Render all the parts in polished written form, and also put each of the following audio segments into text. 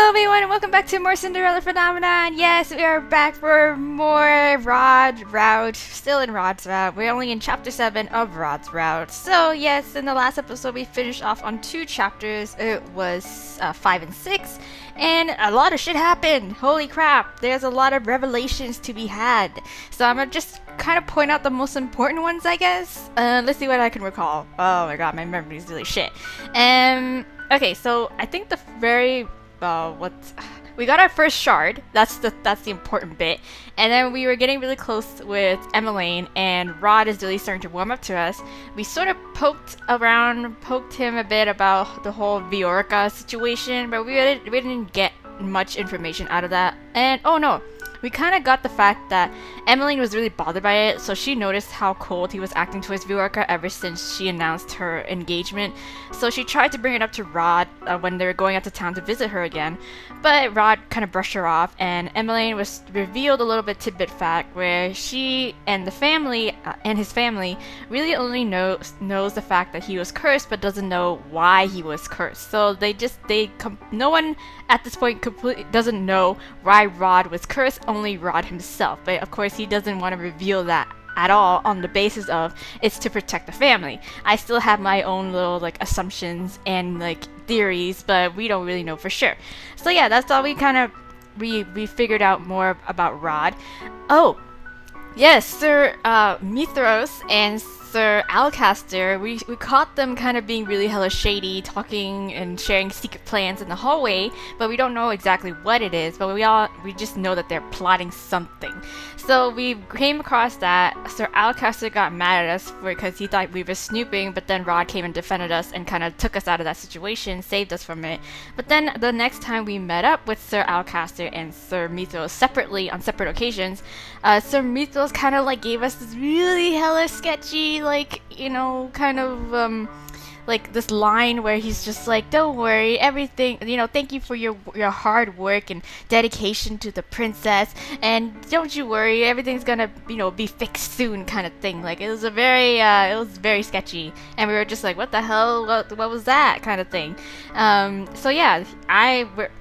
Hello everyone and welcome back to more Cinderella Phenomenon. Yes, we are back for more Route. Still in Rod's Route. We're only in chapter 7 of Rod's Route. So yes, in the last episode we finished off on 2 chapters. It was 5 and 6. And a lot of shit happened. Holy crap. There's a lot of revelations to be had. So I'm gonna just kind of point out the most important ones, I guess. Let's see what I can recall. Oh my god, my memory is really shit. Okay, so I think the very we got our first shard. That's the important bit. And then we were getting really close with Emmeline, and Rod is really starting to warm up to us. We sort of poked him a bit about the whole Viorica situation, but we didn't get much information out of that. And oh no, we kind of got the fact that Emmeline was really bothered by it, so she noticed how cold he was acting towards Viorica ever since she announced her engagement. So she tried to bring it up to Rod when they were going out to town to visit her again, but Rod kind of brushed her off, and Emmeline was revealed a little bit tidbit fact where she and the family and his family really only knows the fact that he was cursed, but doesn't know why he was cursed. So no one at this point completely doesn't know why Rod was cursed, only Rod himself. But of course he doesn't want to reveal that at all on the basis of it's to protect the family. I still have my own little assumptions and theories, but we don't really know for sure. So yeah, that's all we figured out more about Rod. Oh yes, Sir Mithros and Sir Alcaster, we caught them kind of being really hella shady, talking and sharing secret plans in the hallway, but we don't know exactly what it is, but we just know that they're plotting something. So we came across that. Sir Alcaster got mad at us because he thought we were snooping, but then Rod came and defended us and kind of took us out of that situation, saved us from it. But then the next time we met up with Sir Alcaster and Sir Mithros separately on separate occasions, Sir Mithros kind of gave us this really hella sketchy this line where he's just don't worry, everything, thank you for your hard work and dedication to the princess, and don't you worry, everything's gonna be fixed soon, kind of thing. It was very sketchy, and we were just like, what the hell, what was that, kind of thing. So yeah,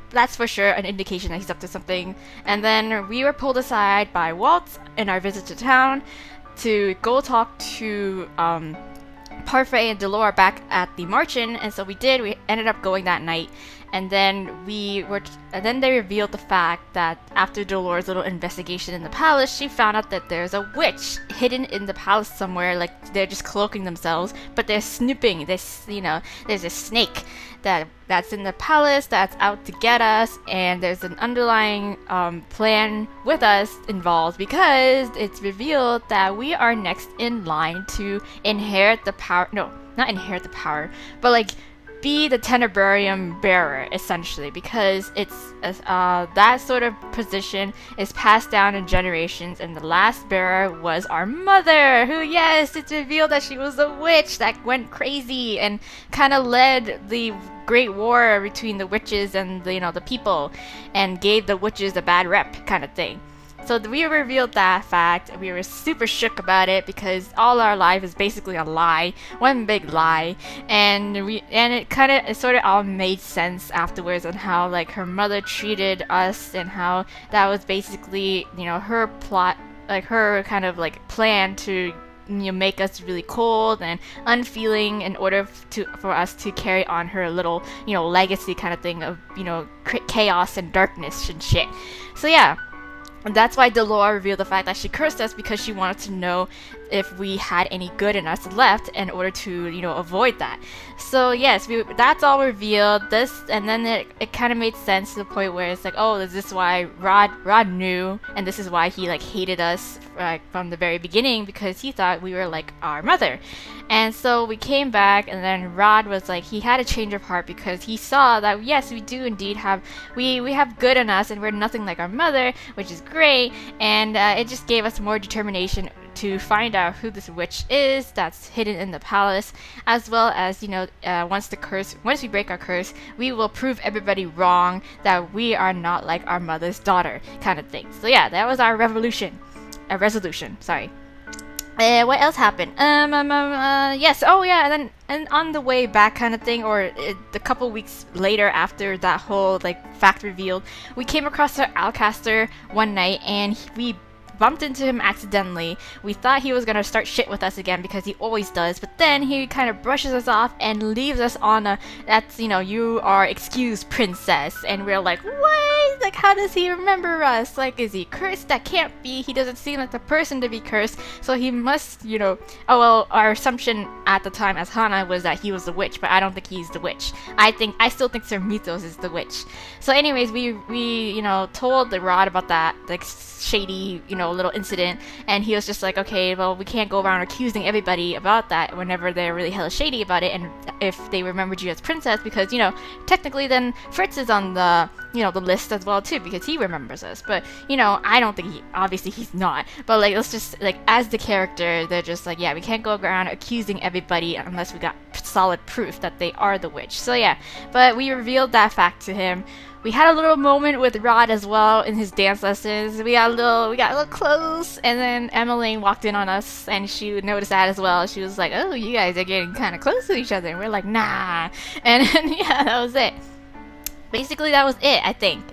that's for sure an indication that he's up to something. And then we were pulled aside by Walt in our visit to town to go talk to Parfait and Delore back at the Marchen, and so we did. We ended up going that night, and then they revealed the fact that after Dolore's little investigation in the palace, she found out that there's a witch hidden in the palace somewhere. They're just cloaking themselves, but they're snooping. There's a snake that's in the palace that's out to get us, and there's an underlying plan with us involved, because it's revealed that we are next in line to inherit the power. No, not inherit the power, but be the tenebrarum bearer, essentially, because it's that sort of position is passed down in generations, and the last bearer was our mother, who, yes, it's revealed that she was a witch that went crazy and kind of led the great war between the witches and the people, and gave the witches a bad rep, kind of thing. So we revealed that fact. We were super shook about it because all our life is basically a lie, one big lie, and it sort of all made sense afterwards on how her mother treated us, and how that was basically her plot, her kind of plan to make us really cold and unfeeling in order for us to carry on her little legacy kind of thing of chaos and darkness and shit. So yeah. And that's why Delore revealed the fact that she cursed us, because she wanted to know if we had any good in us left in order to, avoid that. So yes, that's all revealed. And then it kind of made sense to the point where it's oh, is this why Rod knew, and this is why he hated us from the very beginning, because he thought we were our mother. And so we came back, and then Rod was he had a change of heart, because he saw that yes, we do indeed have we have good in us, and we're nothing like our mother, which is great. And it just gave us more determination to find out who this witch is that's hidden in the palace, as well as once we break our curse, we will prove everybody wrong that we are not like our mother's daughter, kind of thing. So yeah, that was our resolution. Sorry. What else happened? Yes. Oh, yeah. And then, and on the way back, kind of thing, or a couple weeks later, after that whole like fact revealed, we came across our Alcaster one night, and we bumped into him accidentally. We thought he was gonna start shit with us again because he always does, but then he kind of brushes us off and leaves us on a, that's, you are excused, princess. And we're like, what? Like, how does he remember us? Like, is he cursed? That can't be. He doesn't seem like the person to be cursed, so he must, oh well, our assumption at the time as Hana was that he was the witch, but I don't think he's the witch. I still think Sir Mythos is the witch. So anyways, we told the Rod about that, like, shady, little incident, and he was just like, okay, well, we can't go around accusing everybody about that whenever they're really hella shady about it, and if they remembered you as princess, because, technically then Fritz is on the, the list as well too, because he remembers us, but, I don't think obviously he's not, but, like, let's just, like, as the character, they're just like, yeah, we can't go around accusing everybody unless we got solid proof that they are the witch. So yeah, but we revealed that fact to him. We had a little moment with Rod as well in his dance lessons. We got a little close, and then Emmeline walked in on us, and she noticed that as well. She was like, "Oh, you guys are getting kind of close to each other." And we're like, "Nah," and yeah, that was it. Basically, that was it. I think,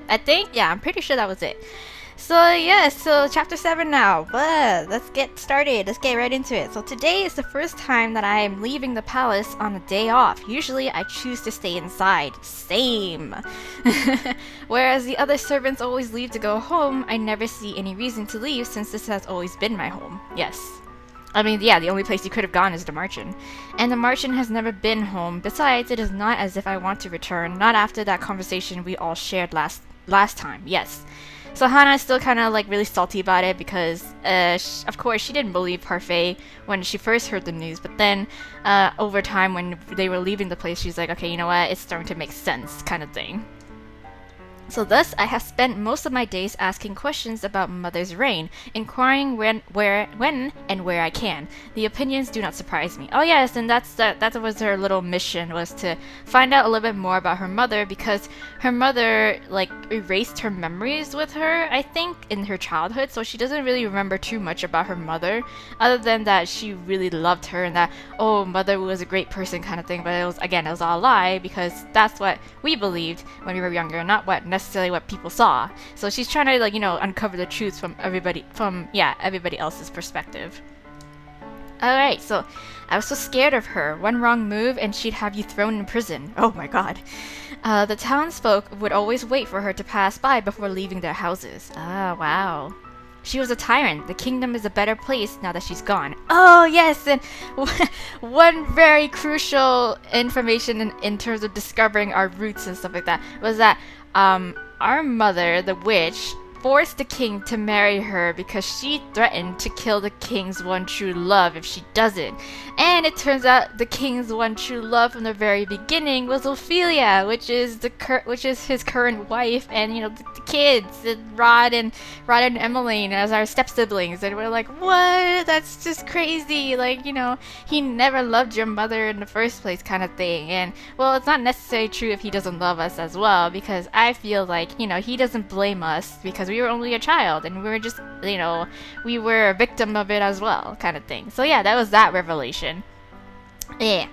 yeah, I'm pretty sure that was it. So yeah, so chapter 7 now, but let's get started. Let's get right into it. So today is the first time that I am leaving the palace on a day off. Usually I choose to stay inside. Same. Whereas the other servants always leave to go home, I never see any reason to leave since this has always been my home. Yes. I mean, yeah, the only place you could have gone is the Marchen. And the Marchen has never been home. Besides, it is not as if I want to return, not after that conversation we all shared last time. Yes. So Hana is still kind of like really salty about it because, of course, she didn't believe Parfait when she first heard the news. But then, over time, when they were leaving the place, she's like, okay, you know what? It's starting to make sense, kind of thing. So thus, I have spent most of my days asking questions about Mother's reign, inquiring when, and where I can. The opinions do not surprise me. Oh yes, and that was her little mission, was to find out a little bit more about her mother, because her mother, like, erased her memories with her, I think, in her childhood, so she doesn't really remember too much about her mother, other than that she really loved her, and that, oh, Mother was a great person kind of thing, but it was all a lie, because that's what we believed when we were younger, not what necessarily what people saw. So she's trying to, like, uncover the truth from everybody else's perspective. Alright, so I was so scared of her. One wrong move and she'd have you thrown in prison. Oh my god. The townsfolk would always wait for her to pass by before leaving their houses. Ah, wow. She was a tyrant. The kingdom is a better place now that she's gone. Oh, yes, and one very crucial information in terms of discovering our roots and stuff like that was that our mother, the witch, forced the king to marry her because she threatened to kill the king's one true love if she doesn't. And it turns out the king's one true love from the very beginning was Ophelia, which is his current wife, and the kids, and Rod and Emmeline as our step siblings. And we're like, what? That's just crazy. Like, he never loved your mother in the first place, kind of thing. And well, it's not necessarily true if he doesn't love us as well, because I feel like he doesn't blame us because we were only a child, and we were just, we were a victim of it as well, kind of thing. So yeah, that was that revelation. Yeah.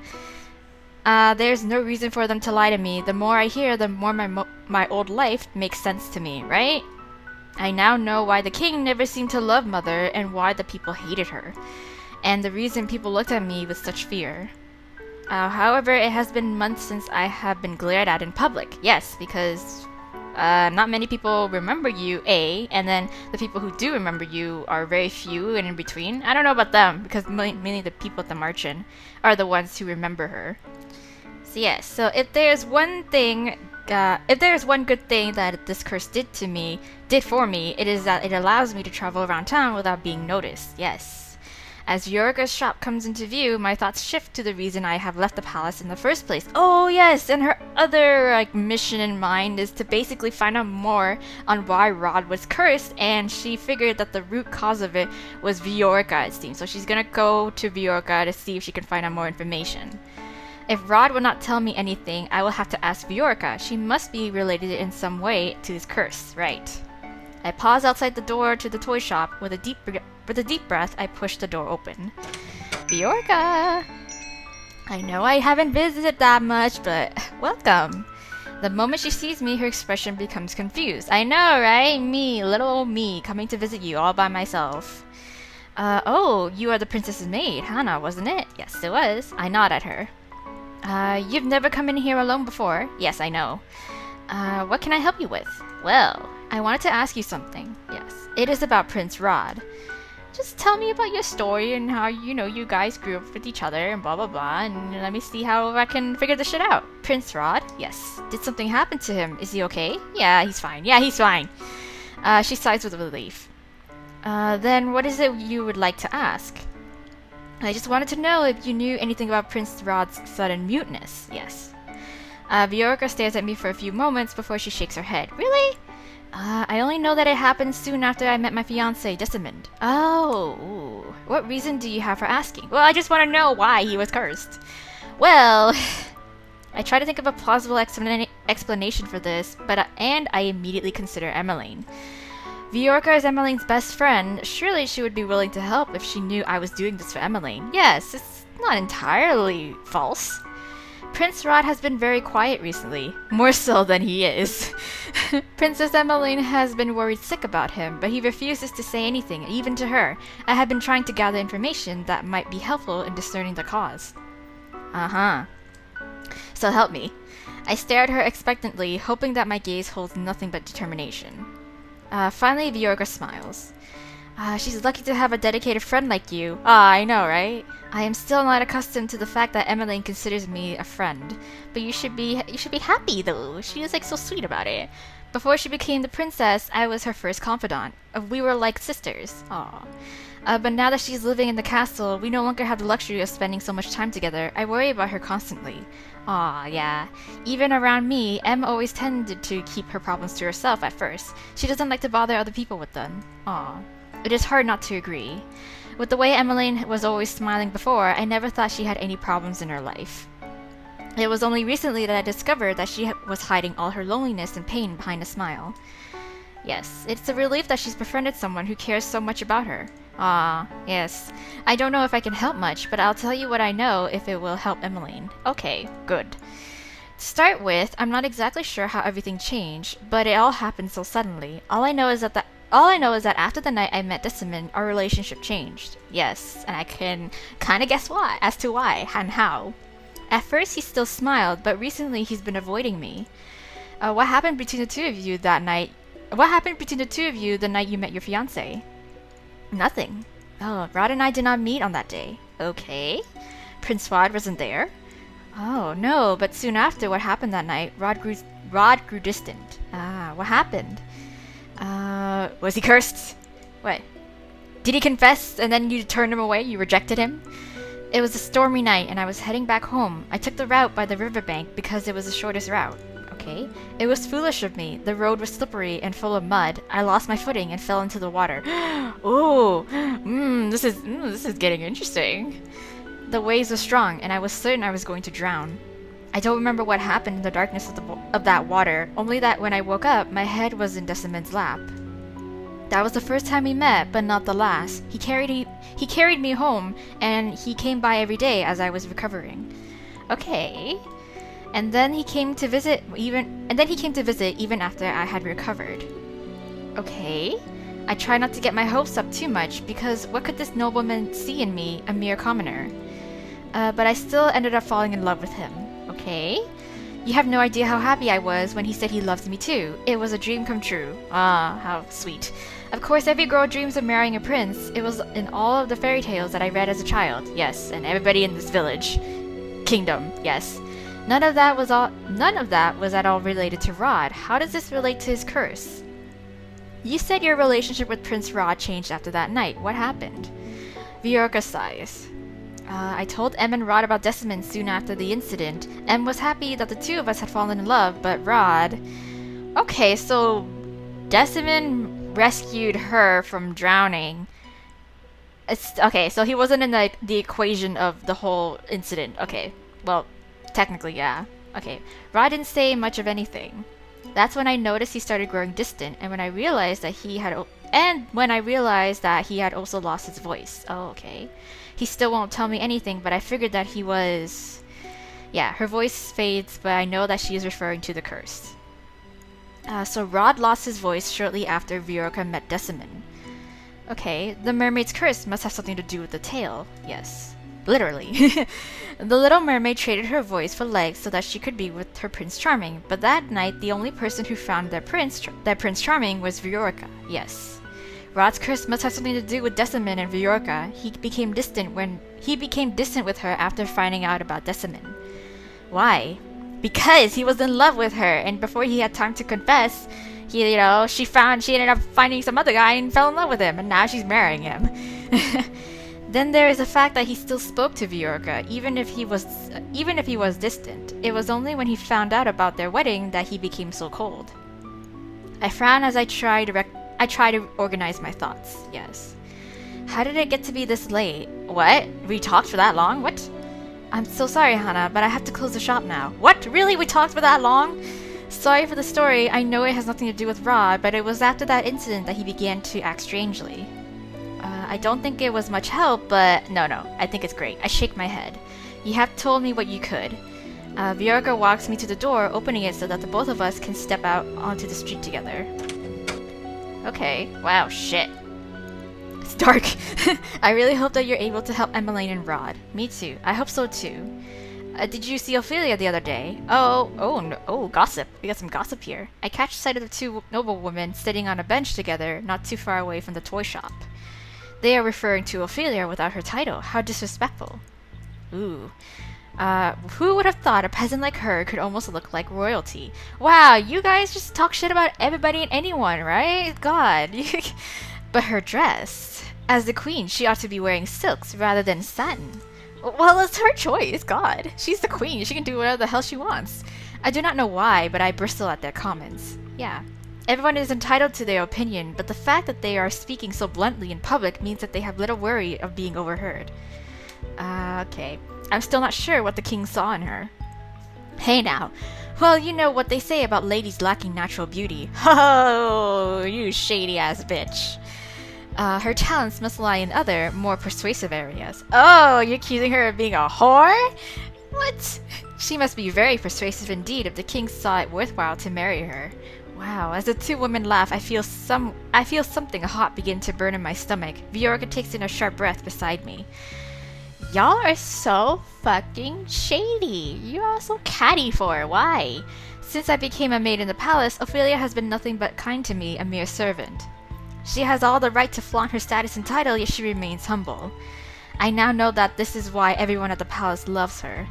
There's no reason for them to lie to me. The more I hear, the more my old life makes sense to me, right? I now know why the king never seemed to love Mother, and why the people hated her, and the reason people looked at me with such fear. However, it has been months since I have been glared at in public. Yes, because not many people remember you, and then the people who do remember you are very few and in between. I don't know about them, because mainly the people at the Marchen are the ones who remember her. So yes, so if there's one good thing that this curse did for me, it is that it allows me to travel around town without being noticed. Yes. As Yorga's shop comes into view, my thoughts shift to the reason I have left the palace in the first place. Oh yes, and her other mission in mind is to basically find out more on why Rod was cursed, and she figured that the root cause of it was Viorka, it seems. So she's gonna go to Viorka to see if she can find out more information. If Rod will not tell me anything, I will have to ask Viorka. She must be related in some way to this curse, right? I pause outside the door to the toy shop. With a deep breath, I push the door open. Bjorka! I know I haven't visited that much, but welcome. The moment she sees me, her expression becomes confused. I know, right? Me, little old me, coming to visit you all by myself. Oh, you are the princess's maid, Hana, wasn't it? Yes, it was. I nod at her. You've never come in here alone before? Yes, I know. What can I help you with? Well, I wanted to ask you something. Yes, it is about Prince Rod. Just tell me about your story and how, you guys grew up with each other and blah blah blah, and let me see how I can figure this shit out. Prince Rod? Yes. Did something happen to him? Is he okay? Yeah, he's fine. Yeah, he's fine. She sighs with relief. Then what is it you would like to ask? I just wanted to know if you knew anything about Prince Rod's sudden muteness. Yes. Bjorka stares at me for a few moments before she shakes her head. Really? I only know that it happened soon after I met my fiancé, Desmond. Oh, ooh. What reason do you have for asking? Well, I just want to know why he was cursed. Well, I try to think of a plausible explanation for this, and I immediately consider Emmeline. Bjorka is Emmeline's best friend. Surely she would be willing to help if she knew I was doing this for Emmeline. Yes, it's not entirely false. Prince Rod has been very quiet recently, more so than he is. Princess Emmeline has been worried sick about him, but he refuses to say anything, even to her. I have been trying to gather information that might be helpful in discerning the cause. Uh-huh. So help me. I stare at her expectantly, hoping that my gaze holds nothing but determination. Finally, Bjorka smiles. She's lucky to have a dedicated friend like you. I know, right? I am still not accustomed to the fact that Emmeline considers me a friend. But you should be happy, though. She is, so sweet about it. Before she became the princess, I was her first confidant. We were like sisters. Aw. But now that she's living in the castle, we no longer have the luxury of spending so much time together. I worry about her constantly. Aw, yeah. Even around me, Em always tended to keep her problems to herself at first. She doesn't like to bother other people with them. Aw. It is hard not to agree. With the way Emmeline was always smiling before, I never thought she had any problems in her life. It was only recently that I discovered that she was hiding all her loneliness and pain behind a smile. Yes, it's a relief that she's befriended someone who cares so much about her. Ah, yes. I don't know if I can help much, but I'll tell you what I know if it will help Emmeline. Okay, good. To start with, I'm not exactly sure how everything changed, but it all happened so suddenly. All I know is that after the night I met Desmond, our relationship changed. Yes, and I can kind of guess why, as to why and how. At first he still smiled, but recently he's been avoiding me. What happened between the two of you that night? What happened between the two of you the night you met your fiancé? Nothing. Oh, Rod and I did not meet on that day. Okay. Prince Rod wasn't there? Oh, no, but soon after what happened that night, Rod grew distant. Ah, what happened? Was he cursed? What? Did he confess and then you turned him away? You rejected him? It was a stormy night and I was heading back home. I took the route by the riverbank because it was the shortest route. Okay. It was foolish of me. The road was slippery and full of mud. I lost my footing and fell into the water. Ooh. This is getting interesting. The waves were strong and I was certain I was going to drown. I don't remember what happened in the darkness of that water, only that when I woke up, my head was in Desmond's lap. That was the first time we met, but not the last. He carried me home, and he came by every day as I was recovering. Okay. And then he came to visit even after I had recovered. Okay. I try not to get my hopes up too much, because what could this nobleman see in me, a mere commoner? But I still ended up falling in love with him. Okay. You have no idea how happy I was when he said he loves me too. It was a dream come true. Ah, how sweet. Of course, every girl dreams of marrying a prince. It was in all of the fairy tales that I read as a child. Yes, and everybody in this kingdom. Yes. None of that was at all related to Rod. How does this relate to his curse? You said your relationship with Prince Rod changed after that night. What happened? Bjorka sighs. I told Em and Rod about Desmond soon after the incident. Em was happy that the two of us had fallen in love, but Rod... Okay, so Desmond rescued her from drowning. Okay, so he wasn't in the equation of the whole incident. Okay, well, technically, yeah. Okay, Rod didn't say much of anything. That's when I noticed he started growing distant, and when I realized that he had also lost his voice. Oh, okay. He still won't tell me anything, but I figured that he was... Yeah, her voice fades, but I know that she is referring to the curse. So Rod lost his voice shortly after Viorka met Decimon. Okay, the mermaid's curse must have something to do with the tail. Yes, literally. The little mermaid traded her voice for legs so that she could be with her Prince Charming, but that night the only person who found their Prince Charming was Viorka. Yes. Rod's curse must have something to do with Decimon and Viorka. He became distant with her after finding out about Decimon. Why? Because he was in love with her, and before he had time to confess, she ended up finding some other guy and fell in love with him, and now she's marrying him. Then there is the fact that he still spoke to Viorka, even if he was distant. It was only when he found out about their wedding that he became so cold. I frown as I try to organize my thoughts. Yes. How did it get to be this late? What? We talked for that long? What? I'm so sorry, Hana, but I have to close the shop now. What? Really? We talked for that long? Sorry for the story. I know it has nothing to do with Rod, but it was after that incident that he began to act strangely. I don't think it was much help, but no, I think it's great. I shake my head. You have told me what you could. Viorka walks me to the door, opening it so that the both of us can step out onto the street together. Okay. Wow, shit. It's dark. I really hope that you're able to help Emmeline and Rod. Me too. I hope so too. Did you see Ophelia the other day? Oh, gossip. We got some gossip here. I catch sight of the two noblewomen sitting on a bench together, not too far away from the toy shop. They are referring to Ophelia without her title. How disrespectful. Ooh. Who would have thought a peasant like her could almost look like royalty? Wow, you guys just talk shit about everybody and anyone, right? God. But her dress. As the queen, she ought to be wearing silks rather than satin. Well, it's her choice, God. She's the queen. She can do whatever the hell she wants. I do not know why, but I bristle at their comments. Yeah. Everyone is entitled to their opinion, but the fact that they are speaking so bluntly in public means that they have little worry of being overheard. Okay. I'm still not sure what the king saw in her. Hey now. Well, you know what they say about ladies lacking natural beauty. Oh, you shady-ass bitch. Her talents must lie in other, more persuasive areas. Oh, you're accusing her of being a whore? What? She must be very persuasive indeed if the king saw it worthwhile to marry her. Wow, as the two women laugh, I feel something hot begin to burn in my stomach. Viorka takes in a sharp breath beside me. Y'all are so fucking shady. You're all so catty for. Why? Since I became a maid in the palace, Ophelia has been nothing but kind to me, a mere servant. She has all the right to flaunt her status and title, yet she remains humble. I now know that this is why everyone at the palace loves her.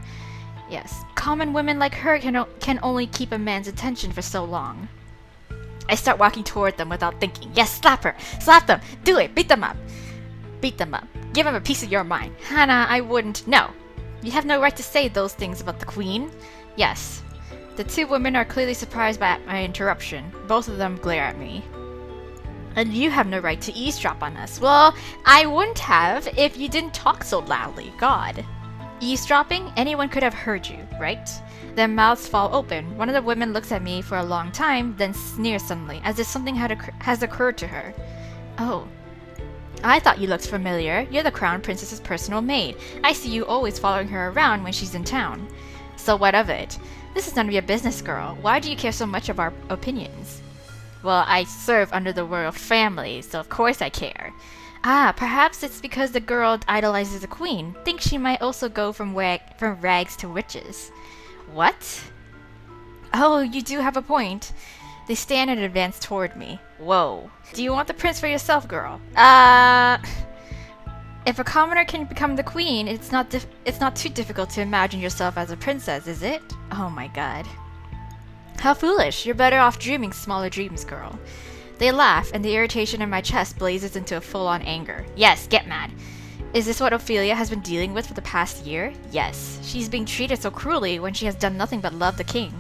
Yes, common women like her can only keep a man's attention for so long. I start walking toward them without thinking. Yes, slap her! Slap them! Do it! Beat them up! Beat them up. Give them a piece of your mind. Hana, I wouldn't. No. You have no right to say those things about the queen. Yes. The two women are clearly surprised by my interruption. Both of them glare at me. And you have no right to eavesdrop on us. Well, I wouldn't have if you didn't talk so loudly. God. Eavesdropping? Anyone could have heard you, right? Their mouths fall open. One of the women looks at me for a long time, then sneers suddenly, as if something has occurred to her. Oh. I thought you looked familiar. You're the crown princess's personal maid. I see you always following her around when she's in town. So what of it? This is none of your business, girl. Why do you care so much of our opinions? Well, I serve under the royal family, so of course I care. Ah, perhaps it's because the girl idolizes the queen. Thinks she might also go from rags to riches. What? Oh, you do have a point. They stand and advance toward me. Whoa. Do you want the prince for yourself, girl? If a commoner can become the queen, it's not too difficult to imagine yourself as a princess, is it? Oh my god. How foolish. You're better off dreaming smaller dreams, girl. They laugh, and the irritation in my chest blazes into a full-on anger. Yes, get mad. Is this what Ophelia has been dealing with for the past year? Yes. She's being treated so cruelly when she has done nothing but love the king.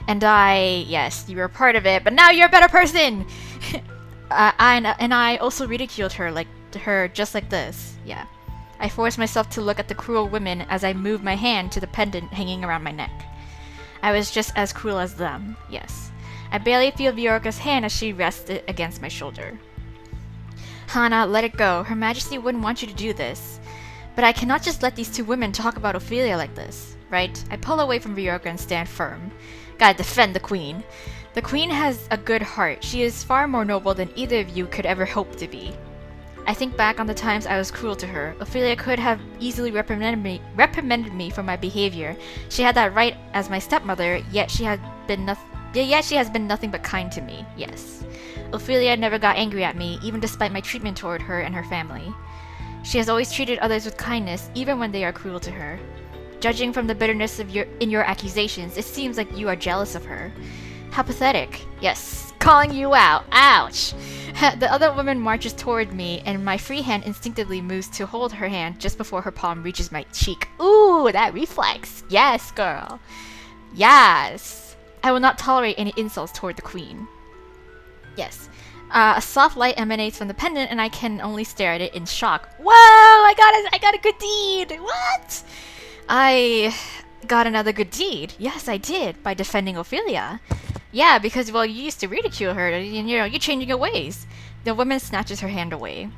And yes, you were part of it, but now you're a better person! I also ridiculed her just like this. Yeah. I forced myself to look at the cruel women as I moved my hand to the pendant hanging around my neck. I was just as cruel as them, yes. I barely feel Viorka's hand as she rests it against my shoulder. Hana, let it go. Her Majesty wouldn't want you to do this. But I cannot just let these two women talk about Ophelia like this, right? I pull away from Viorka and stand firm. Gotta defend the queen. The queen has a good heart. She is far more noble than either of you could ever hope to be. I think back on the times I was cruel to her. Ophelia could have easily reprimanded me for my behavior. She had that right as my stepmother, yet she has been nothing but kind to me. Yes. Ophelia never got angry at me, even despite my treatment toward her and her family. She has always treated others with kindness, even when they are cruel to her. Judging from the bitterness in your accusations, it seems like you are jealous of her. How pathetic. Yes, calling you out. Ouch! The other woman marches toward me, and my free hand instinctively moves to hold her hand just before her palm reaches my cheek. Ooh, that reflex. Yes, girl. Yes. I will not tolerate any insults toward the queen. Yes. A soft light emanates from the pendant, and I can only stare at it in shock. Whoa! I got a good deed! What? I got another good deed. Yes, I did, by defending Ophelia. Yeah, because, well, you used to ridicule her, and, you're changing your ways. The woman snatches her hand away.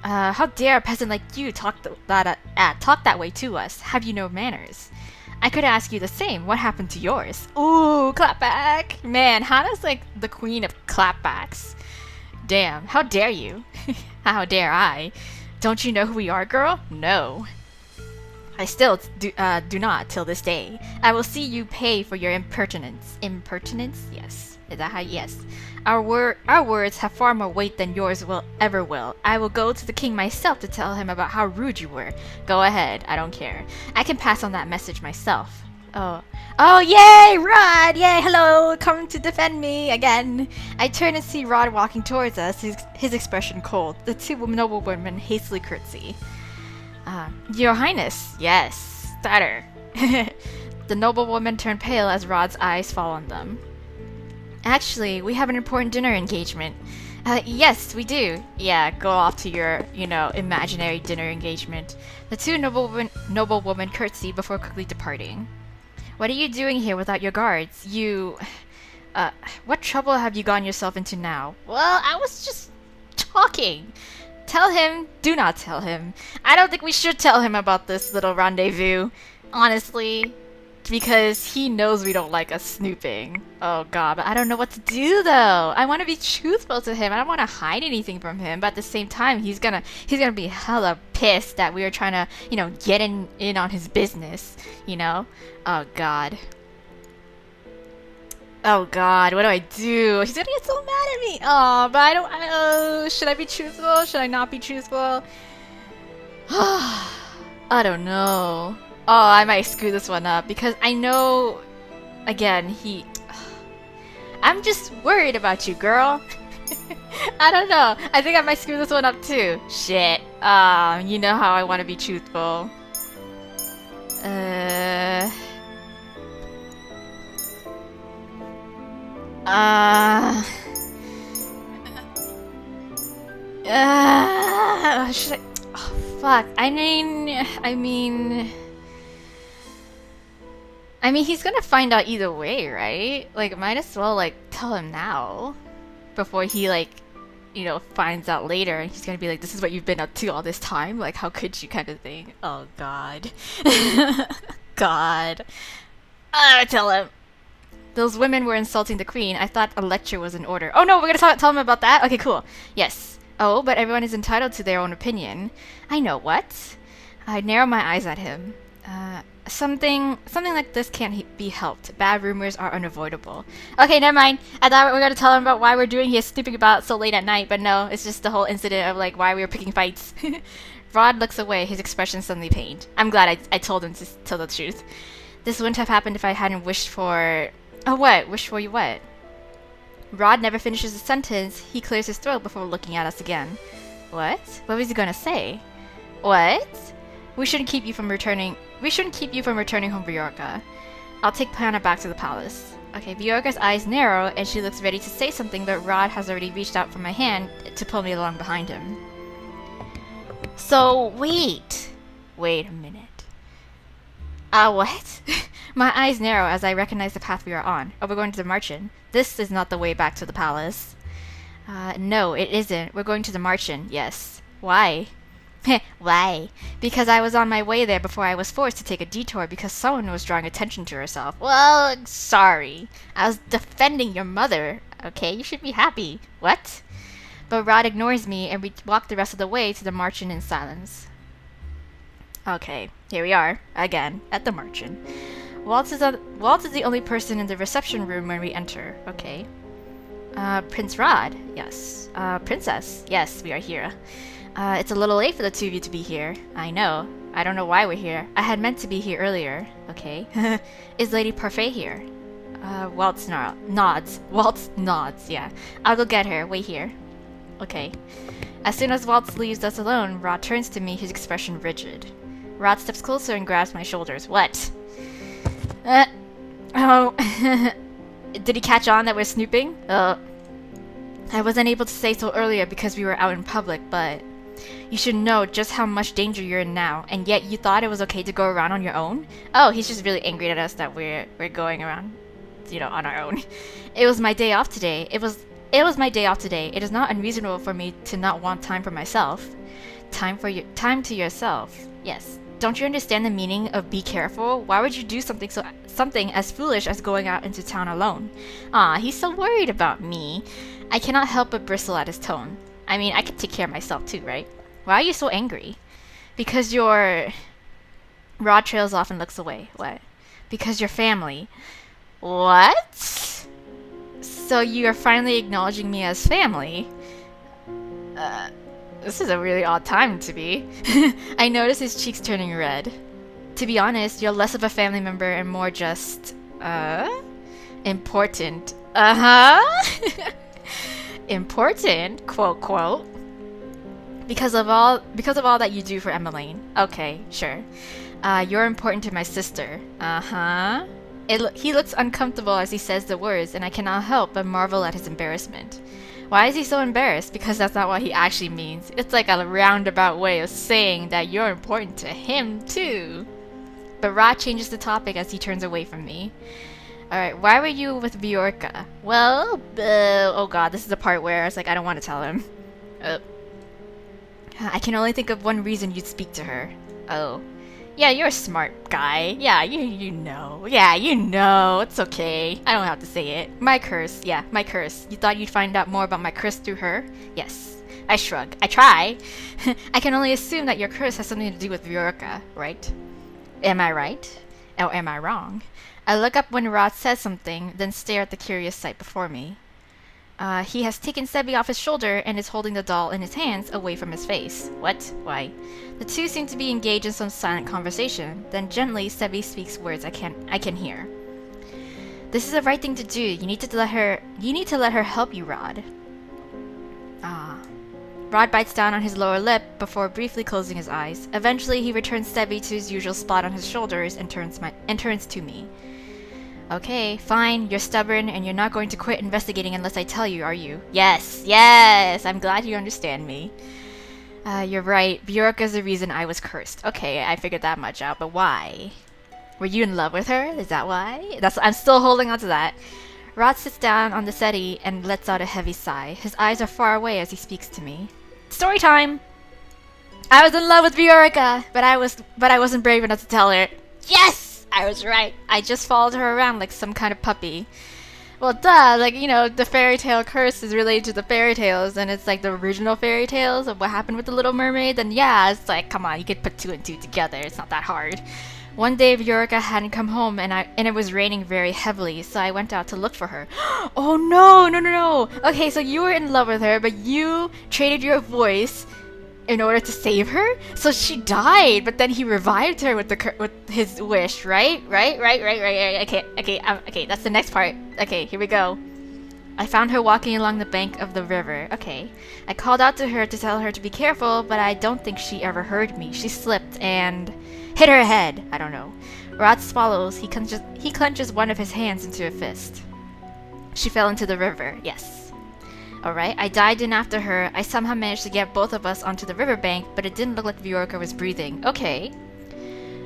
How dare a peasant like you talk that way to us? Have you no manners? I could ask you the same. What happened to yours? Ooh, clapback! Man, Hana's like the queen of clapbacks. Damn, how dare you? How dare I? Don't you know who we are, girl? No. I still do not till this day. I will see you pay for your impertinence. Impertinence? Yes. Is that how? Yes. Our words have far more weight than yours ever will. I will go to the king myself to tell him about how rude you were. Go ahead. I don't care. I can pass on that message myself. Oh, yay, Rod! Yay, hello! Come to defend me again. I turn and see Rod walking towards us, his expression cold. The two noble women hastily curtsy. Your Highness. Yes, stutter. The noble woman turned pale as Rod's eyes fall on them. Actually, we have an important dinner engagement. Yes, we do. Yeah, go off to your, imaginary dinner engagement. The two noble women curtsy before quickly departing. What are you doing here without your guards? What trouble have you gotten yourself into now? Well, I was just talking. Tell him, do not tell him. I don't think we should tell him about this little rendezvous, honestly, because he knows we don't like us snooping. Oh god, but I don't know what to do though. I want to be truthful to him. I don't want to hide anything from him, but at the same time, he's gonna be hella pissed that we are trying to, get in on his business, Oh god. Oh god, what do I do? He's gonna get so mad at me. Oh, but should I be truthful? Should I not be truthful? I don't know. Oh, I might screw this one up because I know, again, I'm just worried about you, girl. I don't know. I think I might screw this one up too. Shit. You know how I want to be truthful. Should I? Oh, fuck. I mean, he's gonna find out either way, right? Like, might as well, tell him now. Before he, finds out later and he's gonna be like, this is what you've been up to all this time? Like, how could you kind of thing? Oh, God. God. Tell him. Those women were insulting the queen. I thought a lecture was in order. Oh no, we're gonna tell him about that? Okay, cool. Yes. Oh, but everyone is entitled to their own opinion. I know what? I narrow my eyes at him. Something like this can't be helped. Bad rumors are unavoidable. Okay, never mind. I thought we were gonna tell him about why we're doing here snooping about so late at night, but no, it's just the whole incident of why we were picking fights. Rod looks away, his expression suddenly pained. I'm glad I told him to tell the truth. This wouldn't have happened if I hadn't wished for... Oh, what? Wished for you what? Rod never finishes a sentence. He clears his throat before looking at us again. What? What was he gonna say? What? We shouldn't keep you from returning home, Viorka. I'll take Hana back to the palace. Okay, Viorka's eyes narrow, and she looks ready to say something, but Rod has already reached out for my hand to pull me along behind him. So, wait a minute. What? My eyes narrow as I recognize the path we are on. Oh, we're going to the Marchen. This is not the way back to the palace. No, it isn't. We're going to the Marchen, yes. Why? Why? Because I was on my way there before I was forced to take a detour because someone was drawing attention to herself. Well, sorry. I was defending your mother. Okay, you should be happy. What? But Rod ignores me and we walk the rest of the way to the Marchen in silence. Okay, here we are, again, at the Marchen. Waltz is the only person in the reception room when we enter. Okay. Prince Rod? Yes. Princess? Yes, we are here. It's a little late for the two of you to be here. I know. I don't know why we're here. I had meant to be here earlier. Okay. Is Lady Parfait here? Waltz nods. Waltz nods, yeah. I'll go get her. Wait here. Okay. As soon as Waltz leaves us alone, Rod turns to me, his expression rigid. Rod steps closer and grabs my shoulders. What? Oh. Did he catch on that we're snooping? I wasn't able to say so earlier because we were out in public, but you should know just how much danger you're in now, and yet you thought it was okay to go around on your own? Oh, he's just really angry at us that we're going around, on our own. It was my day off today. It was my day off today. It is not unreasonable for me to not want time for myself. Time to yourself. Yes. Don't you understand the meaning of be careful? Why would you do something as foolish as going out into town alone? He's so worried about me. I cannot help but bristle at his tone. I mean, I could take care of myself too, right? Why are you so angry? Because your... Rod trails off and looks away. What? Because your family. What? So you are finally acknowledging me as family? This is a really odd time to be. I notice his cheeks turning red. To be honest, you're less of a family member and more just... important. Important, quote, quote. Because of all that you do for Emmeline. Okay, sure. You're important to my sister. He looks uncomfortable as he says the words, and I cannot help but marvel at his embarrassment. Why is he so embarrassed? Because that's not what he actually means. It's like a roundabout way of saying that you're important to him, too. But Rod changes the topic as he turns away from me. Alright, why were you with Bjorka? Well, oh god, this is the part where I was like, I don't want to tell him. I can only think of one reason you'd speak to her. Oh. Yeah, you're a smart guy. Yeah, you know. Yeah, you know. It's okay. I don't have to say it. My curse. Yeah, my curse. You thought you'd find out more about my curse through her? Yes. I shrug. I try. I can only assume that your curse has something to do with Bjorka, right? Am I right? Or am I wrong? I look up when Rod says something, then stare at the curious sight before me. He has taken Sebi off his shoulder and is holding the doll in his hands away from his face. What? Why? The two seem to be engaged in some silent conversation. Then gently, Sebi speaks words I can hear. This is the right thing to do. You need to let her help you, Rod. Rod bites down on his lower lip before briefly closing his eyes. Eventually, he returns Sebi to his usual spot on his shoulders and turns to me. Okay, fine, you're stubborn and you're not going to quit investigating unless I tell you, are you? Yes, yes, I'm glad you understand me. You're right, Bjorka's the reason I was cursed. Okay, I figured that much out, but why? Were you in love with her? Is that why? I'm still holding on to that. Rod sits down on the settee and lets out a heavy sigh. His eyes are far away as he speaks to me. Story time! I was in love with Bjorka, but I wasn't brave enough to tell her. Yes! I was right. I just followed her around like some kind of puppy. Well, duh, like, the fairy tale curse is related to the fairy tales, and it's like the original fairy tales of what happened with the Little Mermaid, then yeah, it's like, come on, you could put 2 and 2 together. It's not that hard. One day, Bjorka hadn't come home, and it was raining very heavily, so I went out to look for her. Oh, no. Okay, so you were in love with her, but you traded your voice in order to save her? So she died, but then he revived her with his wish, right? Right. Okay, that's the next part. Okay, here we go. I found her walking along the bank of the river. Okay. I called out to her to tell her to be careful, but I don't think she ever heard me. She slipped and hit her head. I don't know. Rod swallows. He clenches one of his hands into a fist. She fell into the river. Yes. Alright, I dived in after her. I somehow managed to get both of us onto the riverbank, but it didn't look like Bjorka was breathing. Okay.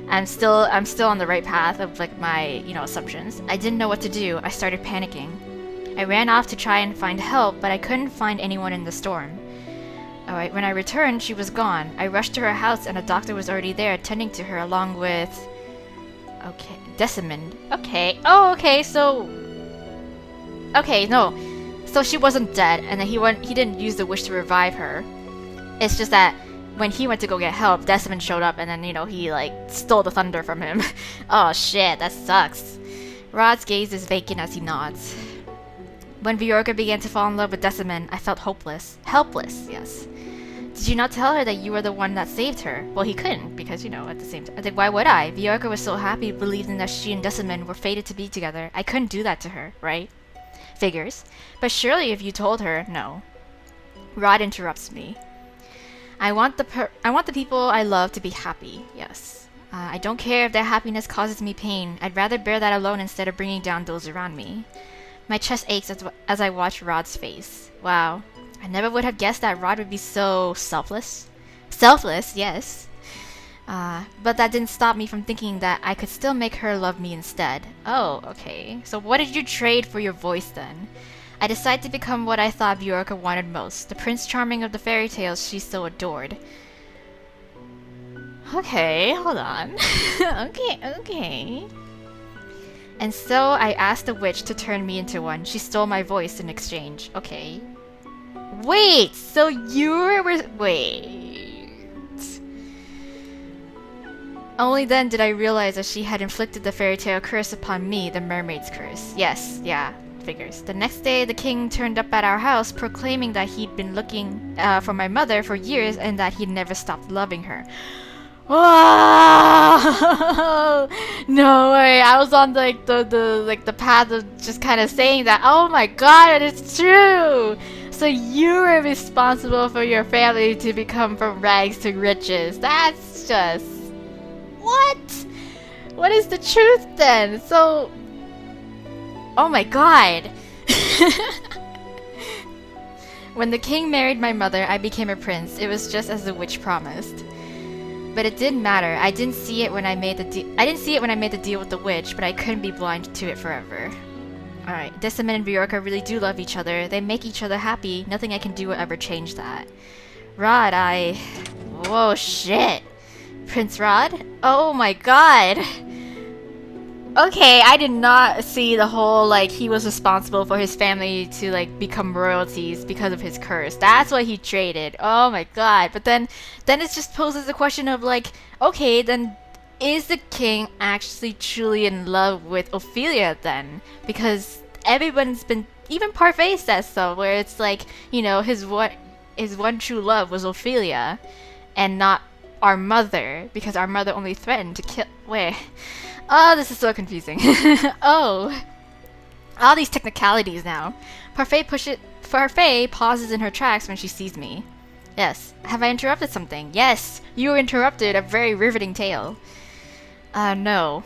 I'm still on the right path of like my, assumptions. I didn't know what to do. I started panicking. I ran off to try and find help, but I couldn't find anyone in the storm. Alright, when I returned, she was gone. I rushed to her house and a doctor was already there attending to her along with... Okay, Decimond. Okay. Oh, okay, so... Okay, no. So she wasn't dead, and then he didn't use the wish to revive her. It's just that when he went to go get help, Decimond showed up and then, he, like, stole the thunder from him. Oh, shit, that sucks. Rod's gaze is vacant as he nods. When Viorka began to fall in love with Decimond, I felt hopeless. Helpless, yes. Did you not tell her that you were the one that saved her? Well, he couldn't, because, at the same time. I think, why would I? Viorka was so happy, believing that she and Decimond were fated to be together. I couldn't do that to her, right? Figures. But surely if you told her, no. Rod interrupts me. I want the people I love to be happy, yes. I don't care if their happiness causes me pain. I'd rather bear that alone instead of bringing down those around me. My chest aches as I watch Rod's face. Wow. I never would have guessed that Rod would be so selfless. Selfless, yes. But that didn't stop me from thinking that I could still make her love me instead. Oh, okay. So what did you trade for your voice then? I decided to become what I thought Viorka wanted most, the Prince Charming of the fairy tales she so adored. Okay, hold on. Okay. And so I asked the witch to turn me into one. She stole my voice in exchange. Okay. Wait, so you were... Wait. Only then did I realize that she had inflicted the fairy tale curse upon me, the mermaid's curse. Yes, yeah. Figures. The next day, the king turned up at our house, proclaiming that he'd been looking for my mother for years and that he'd never stopped loving her. Whoa! No way! I was on like the path of just kind of saying that. Oh my god, it's true! So you were responsible for your family to become from rags to riches. That's just... What? What is the truth then? So... Oh my god! When the king married my mother, I became a prince. It was just as the witch promised. But it didn't matter. I didn't see it when I made the deal with the witch, but I couldn't be blind to it forever. Alright, Decimond and Viorka really do love each other. They make each other happy. Nothing I can do will ever change that. Rod, Whoa, shit! Prince Rod? Oh my god! Okay, I did not see the whole, like, he was responsible for his family to, like, become royalties because of his curse. That's what he traded. Oh my god. But then it just poses the question of, like, okay, then is the king actually truly in love with Ophelia then? Because everyone's been, even Parfait says so, where it's like, his one true love was Ophelia and not our mother, because our mother only threatened to kill... Wait... Oh, this is so confusing. Oh. All these technicalities now. Parfait pauses in her tracks when she sees me. Yes. Have I interrupted something? Yes. You interrupted a very riveting tale. No.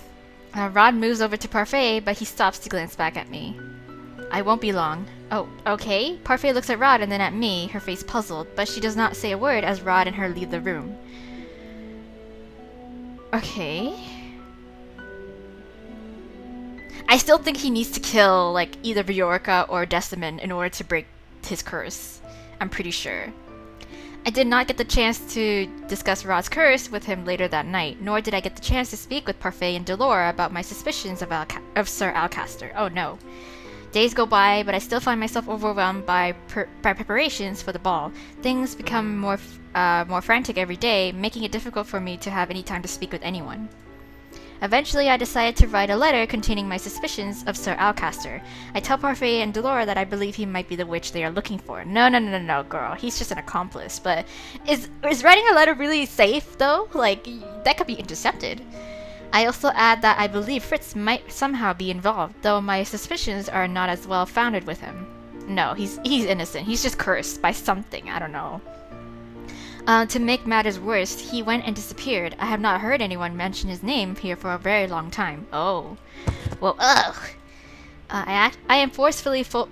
Rod moves over to Parfait, but he stops to glance back at me. I won't be long. Oh, okay. Parfait looks at Rod and then at me, her face puzzled, but she does not say a word as Rod and her leave the room. Okay. I still think he needs to kill, like, either Viorka or Decimond in order to break his curse. I'm pretty sure. I did not get the chance to discuss Rod's curse with him later that night, nor did I get the chance to speak with Parfait and Delora about my suspicions of Sir Alcaster. Oh no. Days go by, but I still find myself overwhelmed by preparations for the ball. Things become more frantic every day, making it difficult for me to have any time to speak with anyone. Eventually, I decided to write a letter containing my suspicions of Sir Alcaster. I tell Parfait and Delora that I believe he might be the witch they are looking for. No, girl. He's just an accomplice. But is writing a letter really safe, though? Like, that could be intercepted. I also add that I believe Fritz might somehow be involved, though my suspicions are not as well founded with him. No, he's innocent. He's just cursed by something. I don't know. To make matters worse, he went and disappeared. I have not heard anyone mention his name here for a very long time. Oh. Well, ugh. I am forcefully pulled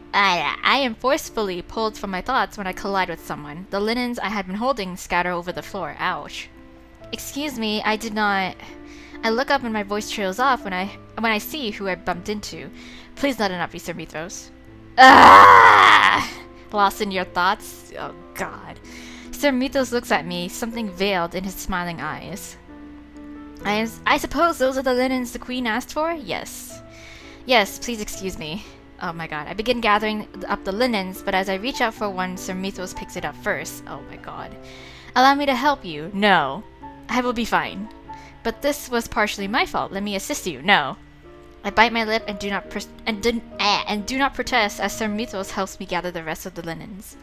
from my thoughts when I collide with someone. The linens I had been holding scatter over the floor. Ouch. Excuse me, I I look up and my voice trails off when I see who I bumped into. Please let it not be Sir Mithros. Ah! Lost in your thoughts? Oh god. Sir Mithros looks at me, something veiled in his smiling eyes. I suppose those are the linens the queen asked for? Yes. Yes, please excuse me. Oh my god. I begin gathering up the linens, but as I reach out for one, Sir Mithros picks it up first. Oh my god. Allow me to help you. No. I will be fine. But this was partially my fault. Let me assist you. No. I bite my lip and do not protest as Sir Mithros helps me gather the rest of the linens.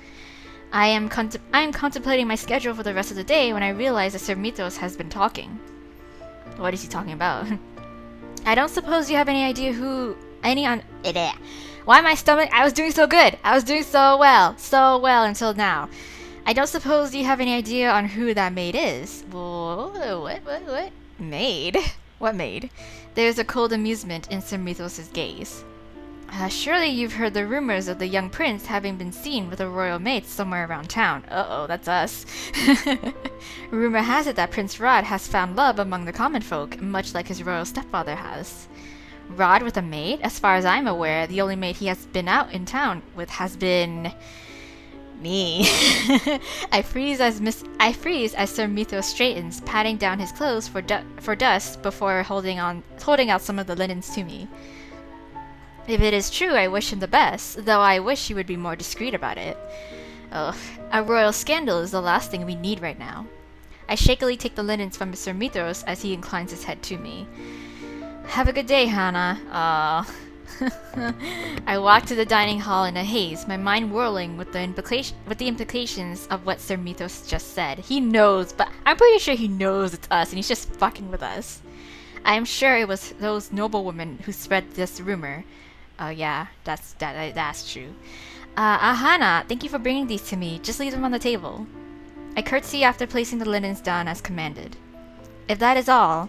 I am contemplating my schedule for the rest of the day when I realize that Sir Mithros has been talking. What is he talking about? I don't suppose you have any idea why my stomach? I was doing so good. I was doing so well until now. I don't suppose you have any idea on who that maid is. What? Maid? What maid? There's a cold amusement in Sir Mithros' gaze. Surely you've heard the rumors of the young prince having been seen with a royal maid somewhere around town. Uh-oh, that's us. Rumor has it that Prince Rod has found love among the common folk, much like his royal stepfather has. Rod with a maid? As far as I'm aware, the only maid he has been out in town with has been... me. I freeze as Sir Mithros straightens, patting down his clothes for dust before holding out some of the linens to me. If it is true, I wish him the best, though I wish he would be more discreet about it. Ugh, a royal scandal is the last thing we need right now. I shakily take the linens from Sir Mithros as he inclines his head to me. Have a good day, Hana. I walk to the dining hall in a haze, my mind whirling with the implications of what Sir Mithros just said. He knows, but I'm pretty sure he knows it's us, and he's just fucking with us. I am sure it was those noblewomen who spread this rumor. Oh yeah, that's true. Hana, thank you for bringing these to me. Just leave them on the table. I curtsy after placing the linens down as commanded. If that is all...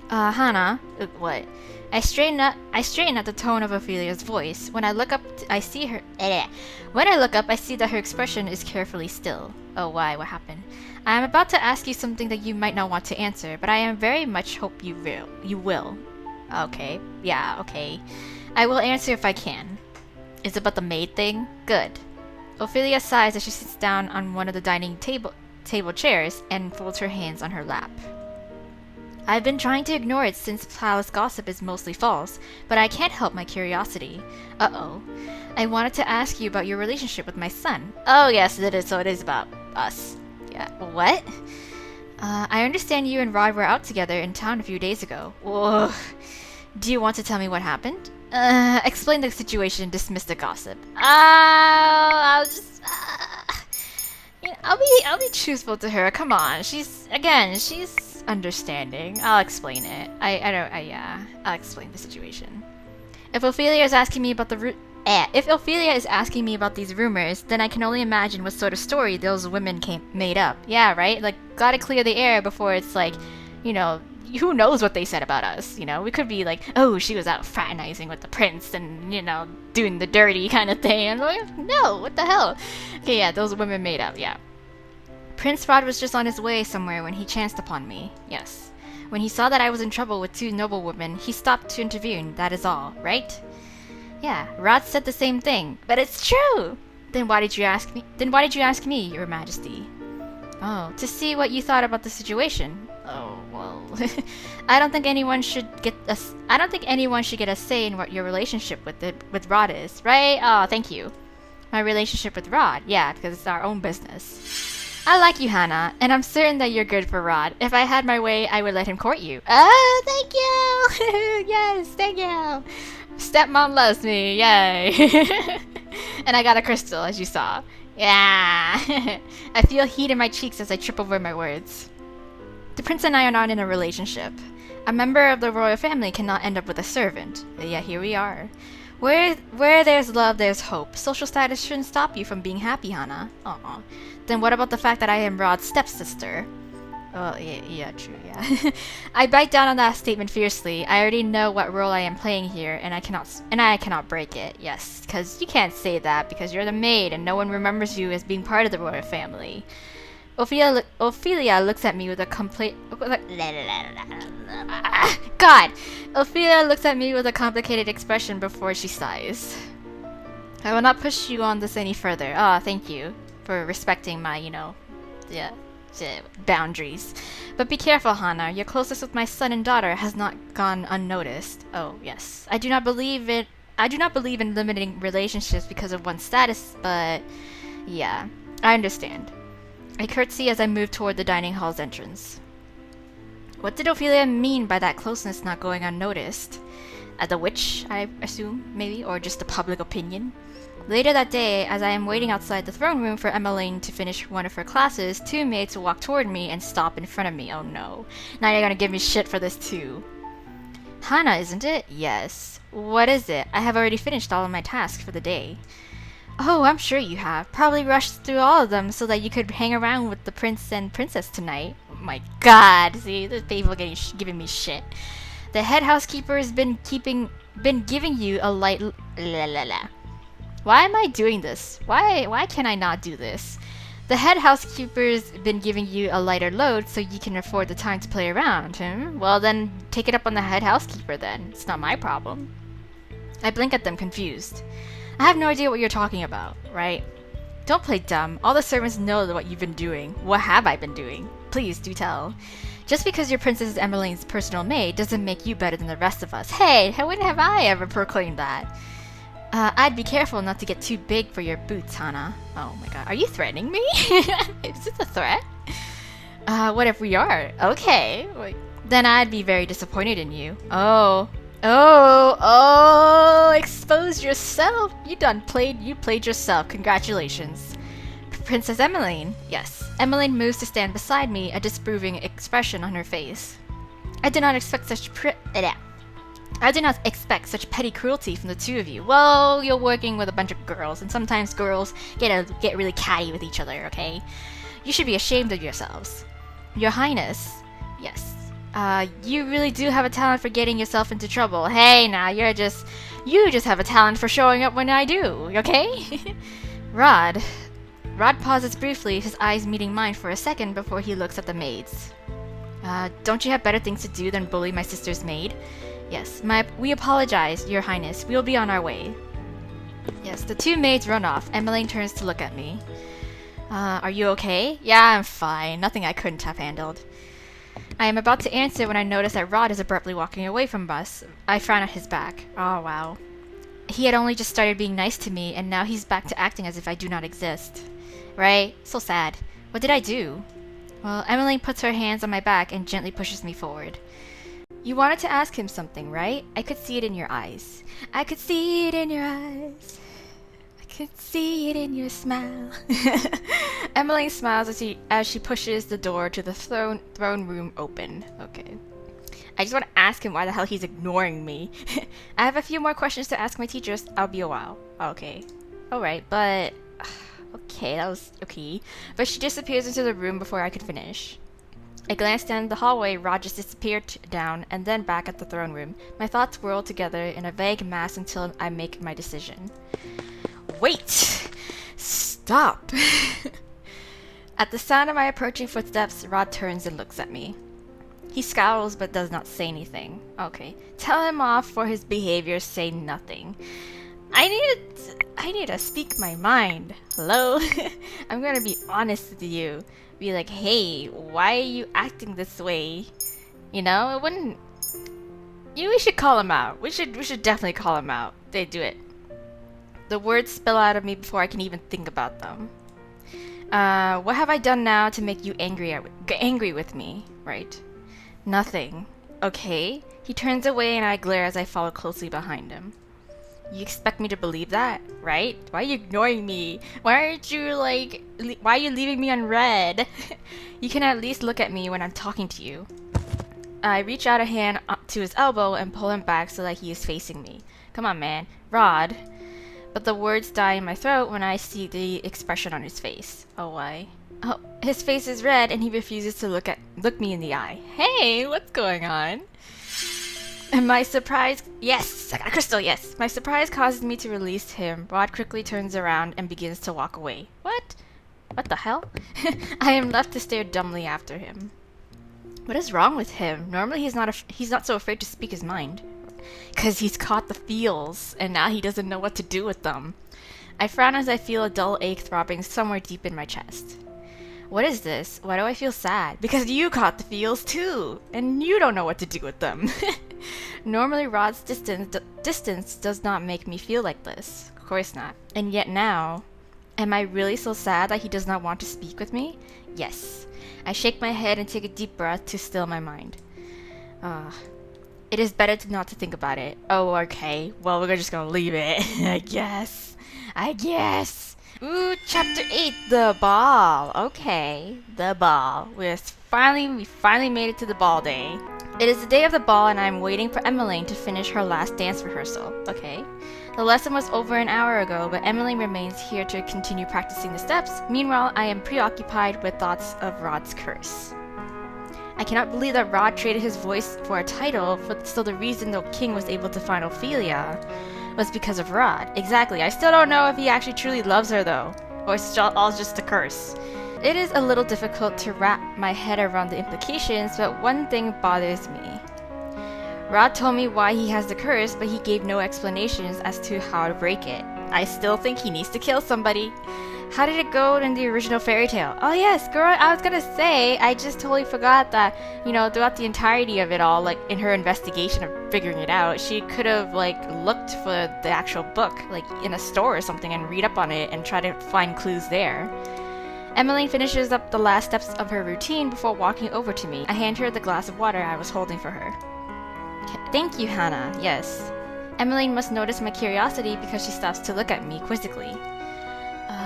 Hana... what? I straighten at the tone of Ophelia's voice. When I look up, I see that her expression is carefully still. Oh, why? What happened? I am about to ask you something that you might not want to answer, but I am very much hope you will. Okay. Yeah, okay. I will answer if I can. Is it about the maid thing? Good. Ophelia sighs as she sits down on one of the dining table chairs and folds her hands on her lap. I've been trying to ignore it since palace gossip is mostly false, but I can't help my curiosity. Uh-oh. I wanted to ask you about your relationship with my son. Oh yes, it is, so it is about us. Yeah, what? I understand you and Rod were out together in town a few days ago. Whoa. Do you want to tell me what happened? Explain the situation, dismiss the gossip. I'll just... I'll be truthful to her, come on. She's understanding. I'll explain it. I'll explain the situation. If Ophelia is asking me about these rumors, then I can only imagine what sort of story those women made up. Yeah, right? Like, gotta clear the air before it's like, you know, who knows what they said about us, you know? We could be like, oh, she was out fraternizing with the prince and, you know, doing the dirty kind of thing. And I'm like, no, what the hell? Okay, yeah, those women made up, yeah. Prince Rod was just on his way somewhere when he chanced upon me, yes. When he saw that I was in trouble with two noblewomen, he stopped to intervene, that is all, right? Yeah, Rod said the same thing, but it's true! Then why did you ask me, Your Majesty? Oh, to see what you thought about the situation. Oh, well... I don't think anyone should get a say in what your relationship with Rod is, right? Oh, thank you. My relationship with Rod, yeah, because it's our own business. I like you, Hana, and I'm certain that you're good for Rod. If I had my way, I would let him court you. Oh, thank you! Yes, thank you! Stepmom loves me, yay! And I got a crystal, as you saw. Yeah! I feel heat in my cheeks as I trip over my words. The prince and I are not in a relationship. A member of the royal family cannot end up with a servant. Yeah, here we are. Where there's love, there's hope. Social status shouldn't stop you from being happy, Hana. Aw. Then what about the fact that I am Rod's stepsister? Oh, yeah, true, yeah. I bite down on that statement fiercely. I already know what role I am playing here, and I cannot break it. Yes, because you can't say that because you're the maid and no one remembers you as being part of the royal family. Ophelia looks at me with a God! Ophelia looks at me with a complicated expression before she sighs. I will not push you on this any further. Ah, thank you for respecting my, yeah, boundaries. But be careful, Hana. Your closeness with my son and daughter has not gone unnoticed. Oh, yes. I do not believe in limiting relationships because of one's status, but yeah, I understand. I curtsy as I move toward the dining hall's entrance. What did Ophelia mean by that closeness not going unnoticed? The witch, I assume, maybe, or just the public opinion? Later that day, as I am waiting outside the throne room for Emmeline to finish one of her classes, two maids walk toward me and stop in front of me. Oh no. Now you're gonna give me shit for this too. Hana, isn't it? Yes. What is it? I have already finished all of my tasks for the day. Oh, I'm sure you have. Probably rushed through all of them so that you could hang around with the prince and princess tonight. Oh my god, see, this people giving me shit. The head housekeeper has been giving you a light Why am I doing this? Why can I not do this? The head housekeeper's been giving you a lighter load so you can afford the time to play around, Well then, take it up on the head housekeeper then. It's not my problem. I blink at them confused. I have no idea what you're talking about, right? Don't play dumb. All the servants know what you've been doing. What have I been doing? Please, do tell. Just because your Princess Emmeline's personal maid doesn't make you better than the rest of us. Hey, when have I ever proclaimed that? I'd be careful not to get too big for your boots, Hana. Oh my god, are you threatening me? Is this a threat? What if we are? Okay. Then I'd be very disappointed in you. Oh, expose yourself. You played yourself. Congratulations. Princess Emmeline. Yes. Emmeline moves to stand beside me, a disapproving expression on her face. I did not expect such petty cruelty from the two of you. Well, you're working with a bunch of girls, and sometimes girls get really catty with each other, okay? You should be ashamed of yourselves. Your Highness. Yes. You really do have a talent for getting yourself into trouble. Hey, now, you just have a talent for showing up when I do, okay? Rod. Rod pauses briefly, his eyes meeting mine for a second before he looks at the maids. Don't you have better things to do than bully my sister's maid? Yes, we apologize, Your Highness. We'll be on our way. Yes, the two maids run off. Emmeline turns to look at me. Are you okay? Yeah, I'm fine. Nothing I couldn't have handled. I am about to answer when I notice that Rod is abruptly walking away from us. I frown at his back. Oh, wow. He had only just started being nice to me, and now he's back to acting as if I do not exist. Right? So sad. What did I do? Well, Emmeline puts her hands on my back and gently pushes me forward. You wanted to ask him something, right? I could see it in your eyes. I could see it in your eyes. I could see it in your smile. Emmeline smiles as she pushes the door to the throne room open. Okay. I just want to ask him why the hell he's ignoring me. I have a few more questions to ask my teachers. I'll be a while. Okay. Alright, but... Okay, that was okay. But she disappears into the room before I could finish. I glanced down the hallway. Rod just disappeared down, and then back at the throne room. My thoughts whirl together in a vague mass until I make my decision. Wait! Stop! At the sound of my approaching footsteps, Rod turns and looks at me. He scowls but does not say anything. Okay. Tell him off for his behavior, say nothing. I need to speak my mind. Hello? I'm gonna be honest with you. Be like, hey, why are you acting this way? You know, it wouldn't... we should call him out. We should definitely call him out. They do it. The words spill out of me before I can even think about them. What have I done now to make you angry with me? Right. Nothing. Okay. He turns away and I glare as I follow closely behind him. You expect me to believe that, right? Why are you ignoring me? Why are you leaving me unread? You can at least look at me when I'm talking to you. I reach out a hand to his elbow and pull him back so that he is facing me. Come on, man. Rod. But the words die in my throat when I see the expression on his face. Oh, why? Oh, his face is red and he refuses to look me in the eye. Hey, what's going on? And my surprise... Yes! I got a crystal, yes! My surprise causes me to release him. Rod quickly turns around and begins to walk away. What? What the hell? I am left to stare dumbly after him. What is wrong with him? Normally he's not so afraid to speak his mind. 'Cause he's caught the feels, and now he doesn't know what to do with them. I frown as I feel a dull ache throbbing somewhere deep in my chest. What is this? Why do I feel sad? Because you caught the feels too, and you don't know what to do with them. Normally Rod's distance does not make me feel like this. Of course not. And yet now, am I really so sad that he does not want to speak with me? Yes. I shake my head and take a deep breath to still my mind. It is better not to think about it. Oh, okay. Well, we're just gonna leave it. I guess. Ooh, chapter 8, the ball. Okay, the ball. We finally made it to the ball day. It is the day of the ball and I'm waiting for Emmeline to finish her last dance rehearsal. Okay. The lesson was over an hour ago, but Emmeline remains here to continue practicing the steps. Meanwhile, I am preoccupied with thoughts of Rod's curse. I cannot believe that Rod traded his voice for a title, so the reason the king was able to find Ophelia was because of Rod. Exactly. I still don't know if he actually truly loves her though, or it's all just a curse. It is a little difficult to wrap my head around the implications, but one thing bothers me. Rod told me why he has the curse, but he gave no explanations as to how to break it. I still think he needs to kill somebody. How did it go in the original fairy tale? Oh yes, girl, I was gonna say, I just totally forgot that, throughout the entirety of it all, like, in her investigation of figuring it out, she could have, looked for the actual book, in a store or something, and read up on it and try to find clues there. Emmeline finishes up the last steps of her routine before walking over to me. I hand her the glass of water I was holding for her. Thank you, Hana. Yes. Emmeline must notice my curiosity because she stops to look at me quizzically.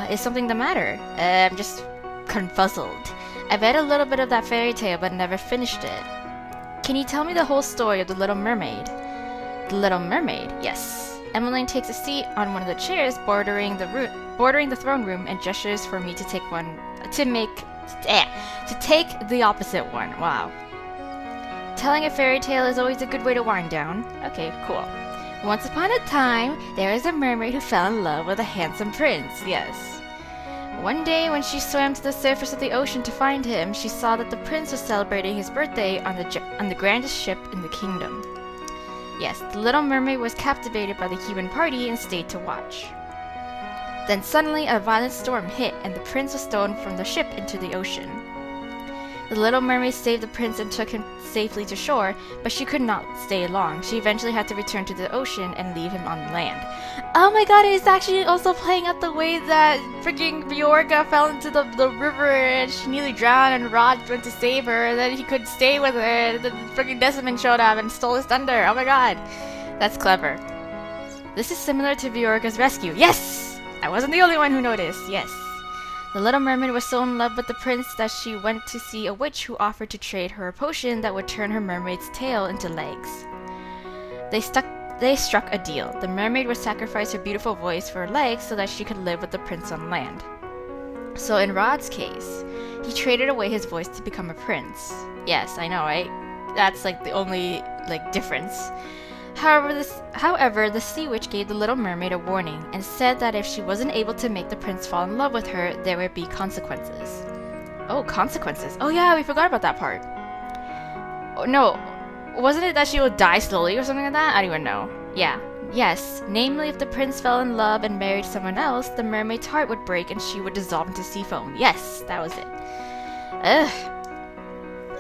Is something the matter? I'm just confuzzled. I've read a little bit of that fairy tale but never finished it. Can you tell me the whole story of the Little Mermaid? The Little Mermaid? Yes. Emmeline takes a seat on one of the chairs bordering the throne room and gestures for me to take the opposite one. Wow. Telling a fairy tale is always a good way to wind down. Okay, cool. Once upon a time, there was a mermaid who fell in love with a handsome prince. Yes. One day, when she swam to the surface of the ocean to find him, she saw that the prince was celebrating his birthday on the grandest ship in the kingdom. Yes, the Little Mermaid was captivated by the human party and stayed to watch. Then suddenly, a violent storm hit, and the prince was thrown from the ship into the ocean. The Little Mermaid saved the prince and took him safely to shore, but she could not stay long. She eventually had to return to the ocean and leave him on land. Oh my god, it is actually also playing out the way that freaking Bjorka fell into the river and she nearly drowned and Rod went to save her and then he could stay with her and then freaking Decimon showed up and stole his thunder. Oh my god. That's clever. This is similar to Bjorka's rescue. Yes! I wasn't the only one who noticed. Yes. The Little Mermaid was so in love with the prince that she went to see a witch who offered to trade her a potion that would turn her mermaid's tail into legs. They struck a deal. The mermaid would sacrifice her beautiful voice for her legs so that she could live with the prince on land. So in Rod's case, he traded away his voice to become a prince. Yes, I know, right? That's the only difference. However, the sea witch gave the Little Mermaid a warning and said that if she wasn't able to make the prince fall in love with her, there would be consequences. Oh, consequences. Oh yeah, we forgot about that part. Oh, no, wasn't it that she would die slowly or something like that? I don't even know. Yeah. Yes. Namely, if the prince fell in love and married someone else, the mermaid's heart would break and she would dissolve into sea foam. Yes, that was it. Ugh.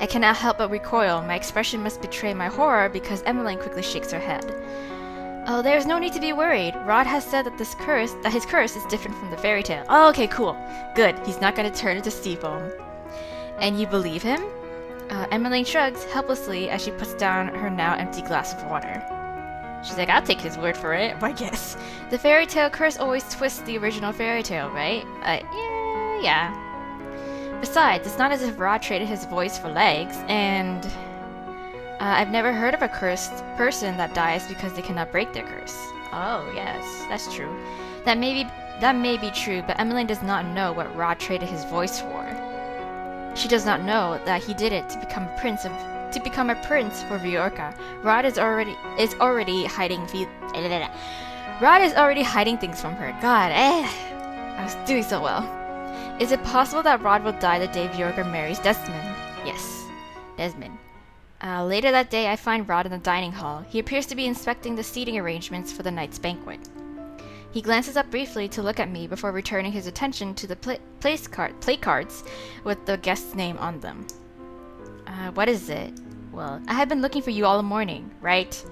I cannot help but recoil. My expression must betray my horror because Emmeline quickly shakes her head. Oh, there's no need to be worried. Rod has said that his curse is different from the fairy tale. Oh, okay, cool. Good. He's not going to turn into sea foam. And you believe him? Emmeline shrugs helplessly as she puts down her now empty glass of water. She's like, I'll take his word for it, I guess. The fairy tale curse always twists the original fairy tale, right? Yeah. Besides, it's not as if Rod traded his voice for legs, and I've never heard of a cursed person that dies because they cannot break their curse. Oh, yes, that's true. That may be true, but Emmeline does not know what Rod traded his voice for. She does not know that he did it to become a prince for Viorka. Rod is already hiding Rod is already hiding things from her. God, I was doing so well. Is it possible that Rod will die the day Bjorker marries Desmond? Yes, Desmond. Later that day, I find Rod in the dining hall. He appears to be inspecting the seating arrangements for the night's banquet. He glances up briefly to look at me before returning his attention to the play cards with the guest's name on them. What is it? Well, I have been looking for you all morning, right?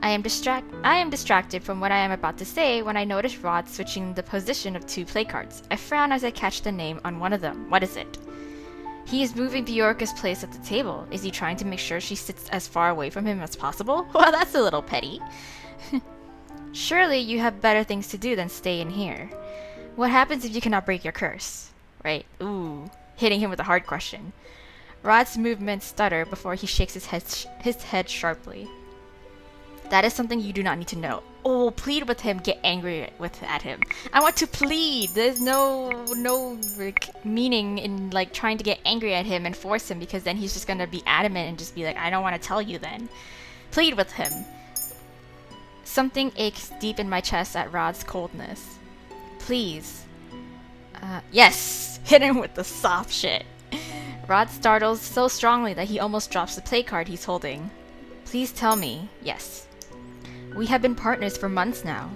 I am distracted from what I am about to say when I notice Rod switching the position of 2 play cards. I frown as I catch the name on one of them. What is it? He is moving Bjorka's place at the table. Is he trying to make sure she sits as far away from him as possible? Well, that's a little petty. Surely you have better things to do than stay in here. What happens if you cannot break your curse? Right? Ooh. Hitting him with a hard question. Rod's movements stutter before he shakes his head sharply. That is something you do not need to know. Oh, plead with him, get angry at him. I want to plead. There's no like, meaning in like trying to get angry at him and force him, because then he's just gonna be adamant and just be like, I don't want to tell you then. Plead with him. Something aches deep in my chest at Rod's coldness. Please. Yes! Hit him with the soft shit. Rod startles so strongly that he almost drops the play card he's holding. Please tell me. Yes. We have been partners for months now.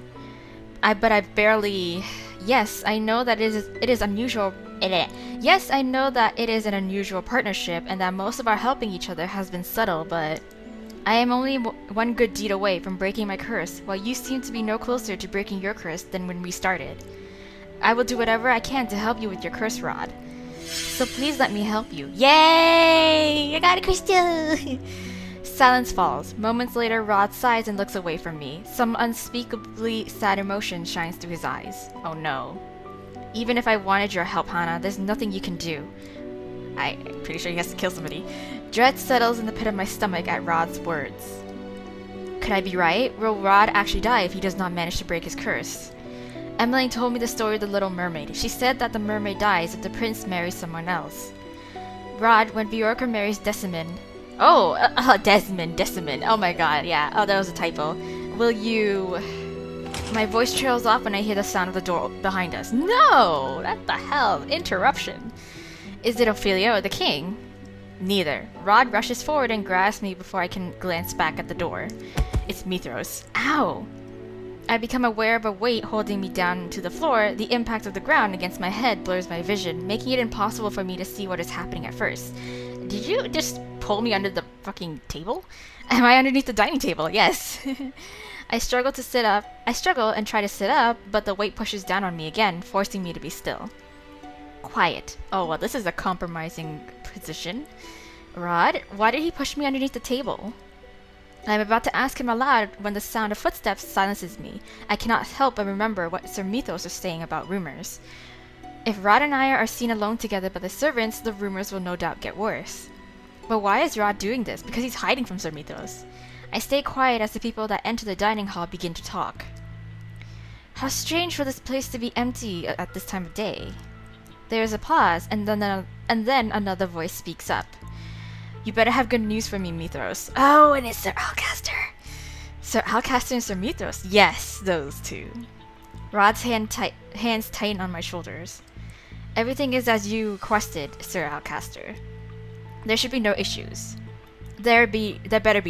But I've barely... Yes, I know that it is unusual... Yes, I know that it is an unusual partnership and that most of our helping each other has been subtle, but... I am only one good deed away from breaking my curse, while you seem to be no closer to breaking your curse than when we started. I will do whatever I can to help you with your curse, Rod. So please let me help you. Yay! I got a crystal! Silence falls. Moments later, Rod sighs and looks away from me. Some unspeakably sad emotion shines through his eyes. Oh no. Even if I wanted your help, Hana, there's nothing you can do. I'm pretty sure he has to kill somebody. Dread settles in the pit of my stomach at Rod's words. Could I be right? Will Rod actually die if he does not manage to break his curse? Emmeline told me the story of the Little Mermaid. She said that the mermaid dies if the prince marries someone else. Rod, when Bjorka marries Desmond... Desmond. Oh my god, yeah. Oh, that was a typo. Will you... My voice trails off when I hear the sound of the door behind us. No! What the hell? Interruption. Is it Ophelia or the king? Neither. Rod rushes forward and grabs me before I can glance back at the door. It's Mithros. Ow! I become aware of a weight holding me down to the floor. The impact of the ground against my head blurs my vision, making it impossible for me to see what is happening at first. Did you just pull me under the fucking table? Am I underneath the dining table? Yes. I struggle and try to sit up, but the weight pushes down on me again, forcing me to be still. Quiet. Oh, well, this is a compromising position. Rod, why did he push me underneath the table? I am about to ask him aloud when the sound of footsteps silences me. I cannot help but remember what Sir Mithos was saying about rumors. If Rod and I are seen alone together by the servants, the rumors will no doubt get worse. But why is Rod doing this? Because he's hiding from Sir Mithos. I stay quiet as the people that enter the dining hall begin to talk. How strange for this place to be empty at this time of day. There is a pause, and then another voice speaks up. You better have good news for me, Mithros. Oh, and it's Sir Alcaster. Sir Alcaster and Sir Mithros. Yes, those two. Rod's hands tighten on my shoulders. Everything is as you requested, Sir Alcaster. There should be no issues. There better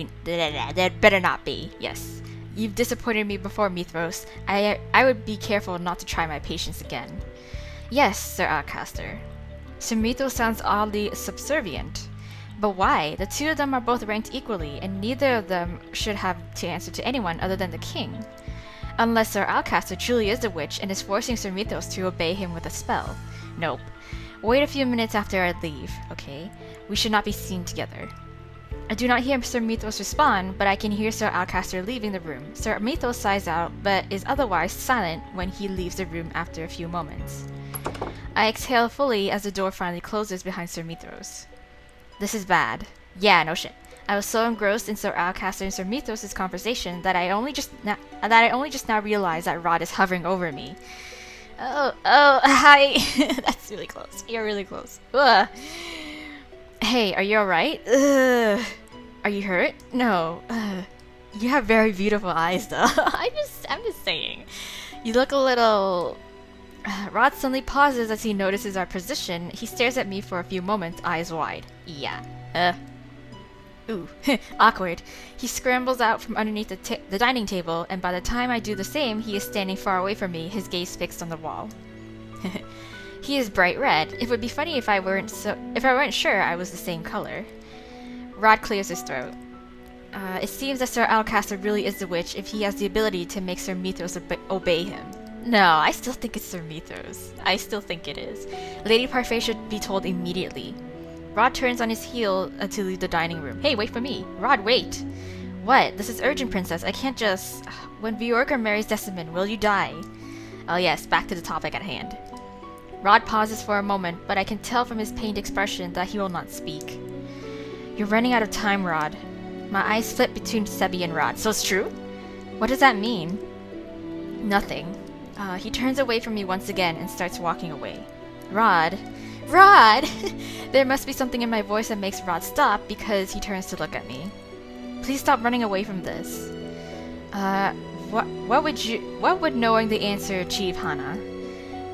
not be. Yes. You've disappointed me before, Mithros. I would be careful not to try my patience again. Yes, Sir Alcaster. Sir Mithros sounds oddly subservient. But why? The two of them are both ranked equally, and neither of them should have to answer to anyone other than the king. Unless Sir Alcaster truly is a witch and is forcing Sir Mithos to obey him with a spell. Nope. Wait a few minutes after I leave, okay? We should not be seen together. I do not hear Sir Mithos respond, but I can hear Sir Alcaster leaving the room. Sir Mithos sighs out, but is otherwise silent when he leaves the room after a few moments. I exhale fully as the door finally closes behind Sir Mithos. This is bad. Yeah, no shit. I was so engrossed in Sir Alcaster and Sir Mithos' conversation that I only just now realized that Rod is hovering over me. Oh, hi. That's really close. You're really close. Ugh. Hey, are you alright? Are you hurt? No. You have very beautiful eyes, though. I'm just saying. You look a little Rod suddenly pauses as he notices our position. He stares at me for a few moments, eyes wide. Yeah. Ooh, awkward. He scrambles out from underneath the dining table, and by the time I do the same, he is standing far away from me, his gaze fixed on the wall. He is bright red. It would be funny if I weren't sure I was the same color. Rod clears his throat. It seems that Sir Alcaster really is the witch if he has the ability to make Sir Mithras obey him. No, I still think it's Sir Mithras. I still think it is. Lady Parfait should be told immediately. Rod turns on his heel to leave the dining room. Hey, wait for me. Rod, wait. What? This is urgent, princess. I can't just... When Viorca marries Decimon, will you die? Oh yes, back to the topic at hand. Rod pauses for a moment, but I can tell from his pained expression that he will not speak. You're running out of time, Rod. My eyes flip between Sebi and Rod. So it's true? What does that mean? Nothing. He turns away from me once again and starts walking away. Rod... Rod! There must be something in my voice that makes Rod stop because he turns to look at me. Please stop running away from this. What would knowing the answer achieve, Hana?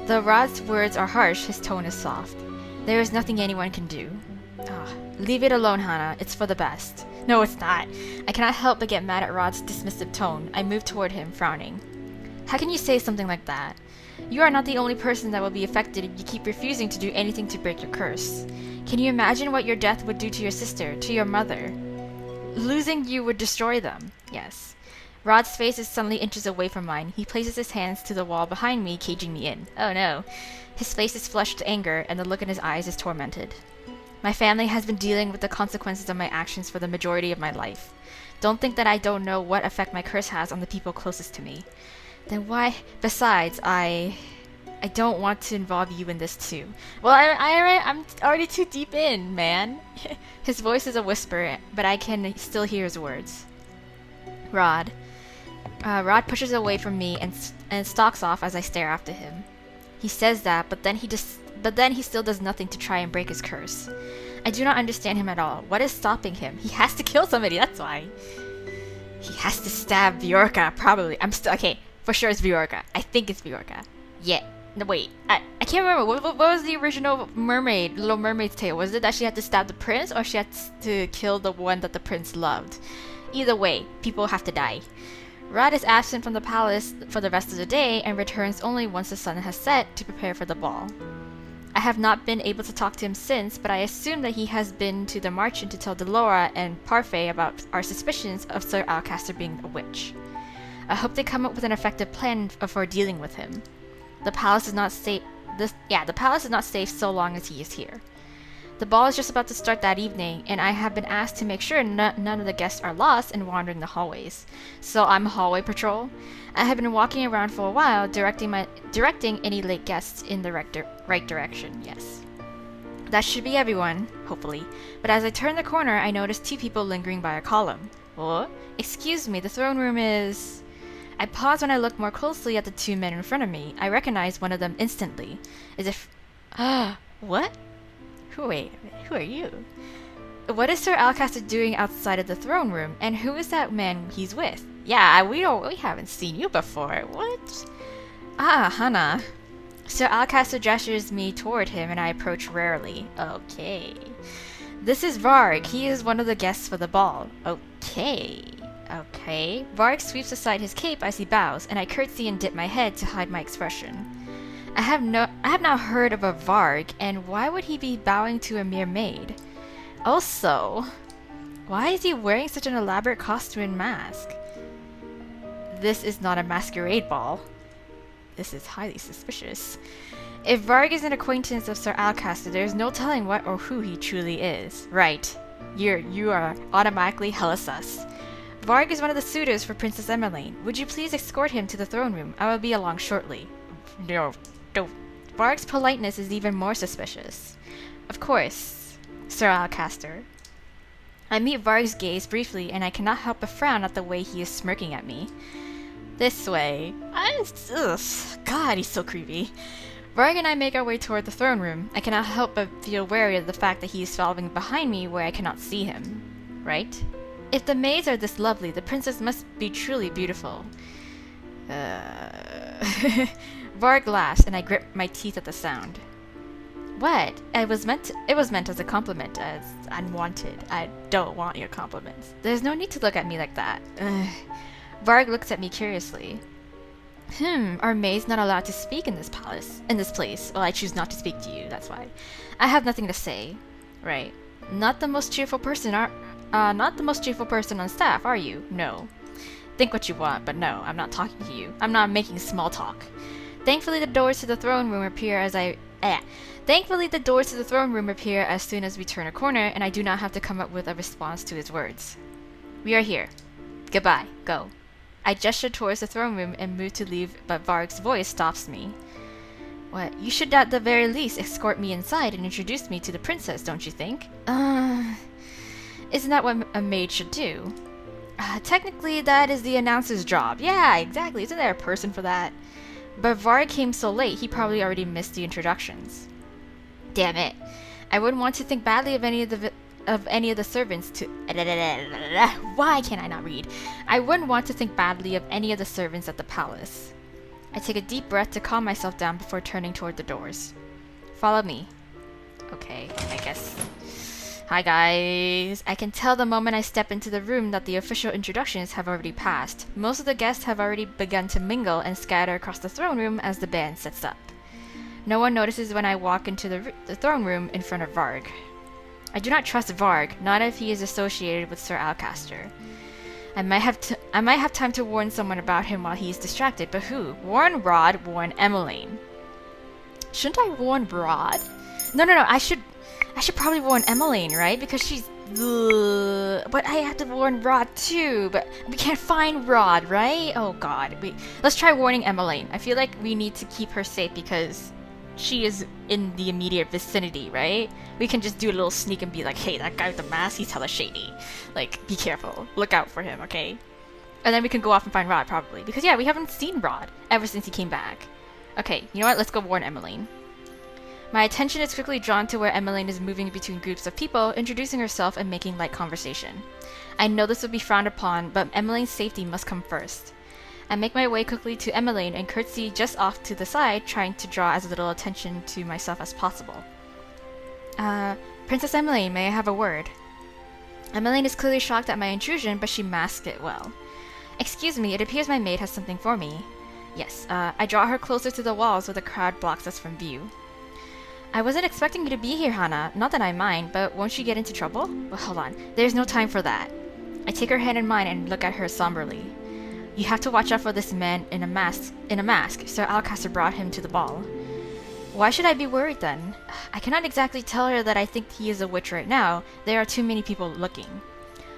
Though Rod's words are harsh, his tone is soft. There is nothing anyone can do. Leave it alone, Hana. It's for the best. No, it's not. I cannot help but get mad at Rod's dismissive tone. I move toward him, frowning. How can you say something like that? You are not the only person that will be affected if you keep refusing to do anything to break your curse. Can you imagine what your death would do to your sister, to your mother? Losing you would destroy them. Yes. Rod's face is suddenly inches away from mine. He places his hands to the wall behind me, caging me in. Oh no. His face is flushed to anger, and the look in his eyes is tormented. My family has been dealing with the consequences of my actions for the majority of my life. Don't think that I don't know what effect my curse has on the people closest to me. Then why? Besides, I don't want to involve you in this too. Well, I'm already too deep in, man. His voice is a whisper, but I can still hear his words. Rod. Rod pushes away from me and stalks off as I stare after him. He says that, but then he still does nothing to try and break his curse. I do not understand him at all. What is stopping him? He has to kill somebody, that's why. He has to stab Viorca, probably. Okay. For sure it's Viorca. I think it's Viorca. Yeah. No, wait. I can't remember. What was the original Little Mermaid's tale? Was it that she had to stab the prince or she had to kill the one that the prince loved? Either way, people have to die. Rod is absent from the palace for the rest of the day and returns only once the sun has set to prepare for the ball. I have not been able to talk to him since, but I assume that he has been to the Marchant to tell Delora and Parfait about our suspicions of Sir Alcaster being a witch. I hope they come up with an effective plan for dealing with him. The palace is not safe. The palace is not safe so long as he is here. The ball is just about to start that evening, and I have been asked to make sure none of the guests are lost and wandering the hallways. So I'm hallway patrol. I have been walking around for a while, directing any late guests in the right direction. Yes. That should be everyone, hopefully. But as I turn the corner, I notice two people lingering by a column. What? Excuse me, the throne room is... I pause when I look more closely at the two men in front of me. I recognize one of them instantly. As if... What? Who are you? What is Sir Alcaster doing outside of the throne room? And who is that man he's with? Yeah, we haven't seen you before. What? Hana. Sir Alcaster gestures me toward him and I approach warily. Okay. This is Varg. He is one of the guests for the ball. Okay. Varg sweeps aside his cape as he bows, and I curtsy and dip my head to hide my expression. I have not heard of a Varg, and why would he be bowing to a mere maid? Also, why is he wearing such an elaborate costume and mask? This is not a masquerade ball. This is highly suspicious. If Varg is an acquaintance of Sir Alcaster, there is no telling what or who he truly is. Right. You are automatically hella sus. Varg is one of the suitors for Princess Emmeline. Would you please escort him to the throne room? I will be along shortly. No. Varg's politeness is even more suspicious. Of course, Sir Alcaster. I meet Varg's gaze briefly, and I cannot help but frown at the way he is smirking at me. This way. God, he's so creepy. Varg and I make our way toward the throne room. I cannot help but feel wary of the fact that he is following behind me where I cannot see him. Right? If the maids are this lovely, the princess must be truly beautiful. Varg laughs, and I grip my teeth at the sound. What? It was meant as a compliment, as unwanted. I don't want your compliments. There's no need to look at me like that. Ugh. Varg looks at me curiously. Are maids not allowed to speak in this place? Well, I choose not to speak to you, that's why. I have nothing to say. Right. Not the most cheerful person on staff, are you? No. Think what you want, but no, I'm not talking to you. I'm not making small talk. Thankfully, the doors to the throne room appear as soon as we turn a corner, and I do not have to come up with a response to his words. We are here. Goodbye. Go. I gesture towards the throne room and move to leave, but Varg's voice stops me. What? You should at the very least escort me inside and introduce me to the princess, don't you think? Isn't that what a maid should do? Technically, that is the announcer's job. Yeah, exactly. Isn't there a person for that? But Varg came so late, he probably already missed the introductions. Damn it. I wouldn't want to think badly of any of the servants to... Why can I not read? I wouldn't want to think badly of any of the servants at the palace. I take a deep breath to calm myself down before turning toward the doors. Follow me. Okay, I guess. Hi guys. I can tell the moment I step into the room that the official introductions have already passed. Most of the guests have already begun to mingle and scatter across the throne room as the band sets up. No one notices when I walk into the throne room in front of Varg. I do not trust Varg, not if he is associated with Sir Alcaster. I might have time to warn someone about him while he is distracted, but who? Warn Rod, warn Emmeline. Shouldn't I warn Rod? No, I should probably warn Emmeline, right? Because she's... But I have to warn Rod too, but we can't find Rod, right? Oh god. Let's try warning Emmeline. I feel like we need to keep her safe because she is in the immediate vicinity, right? We can just do a little sneak and be like, hey, that guy with the mask, he's hella shady. Like, be careful. Look out for him, okay? And then we can go off and find Rod, probably. Because, yeah, we haven't seen Rod ever since he came back. Okay, you know what? Let's go warn Emmeline. My attention is quickly drawn to where Emmeline is moving between groups of people, introducing herself and making light conversation. I know this would be frowned upon, but Emmeline's safety must come first. I make my way quickly to Emmeline and curtsy just off to the side, trying to draw as little attention to myself as possible. Princess Emmeline, may I have a word? Emmeline is clearly shocked at my intrusion, but she masked it well. Excuse me, it appears my maid has something for me. Yes, I draw her closer to the wall so the crowd blocks us from view. I wasn't expecting you to be here, Hana. Not that I mind, but won't you get into trouble? Well, hold on. There's no time for that. I take her hand in mine and look at her somberly. You have to watch out for this man in a mask. Sir Alcaster brought him to the ball. Why should I be worried then? I cannot exactly tell her that I think he is a witch right now. There are too many people looking.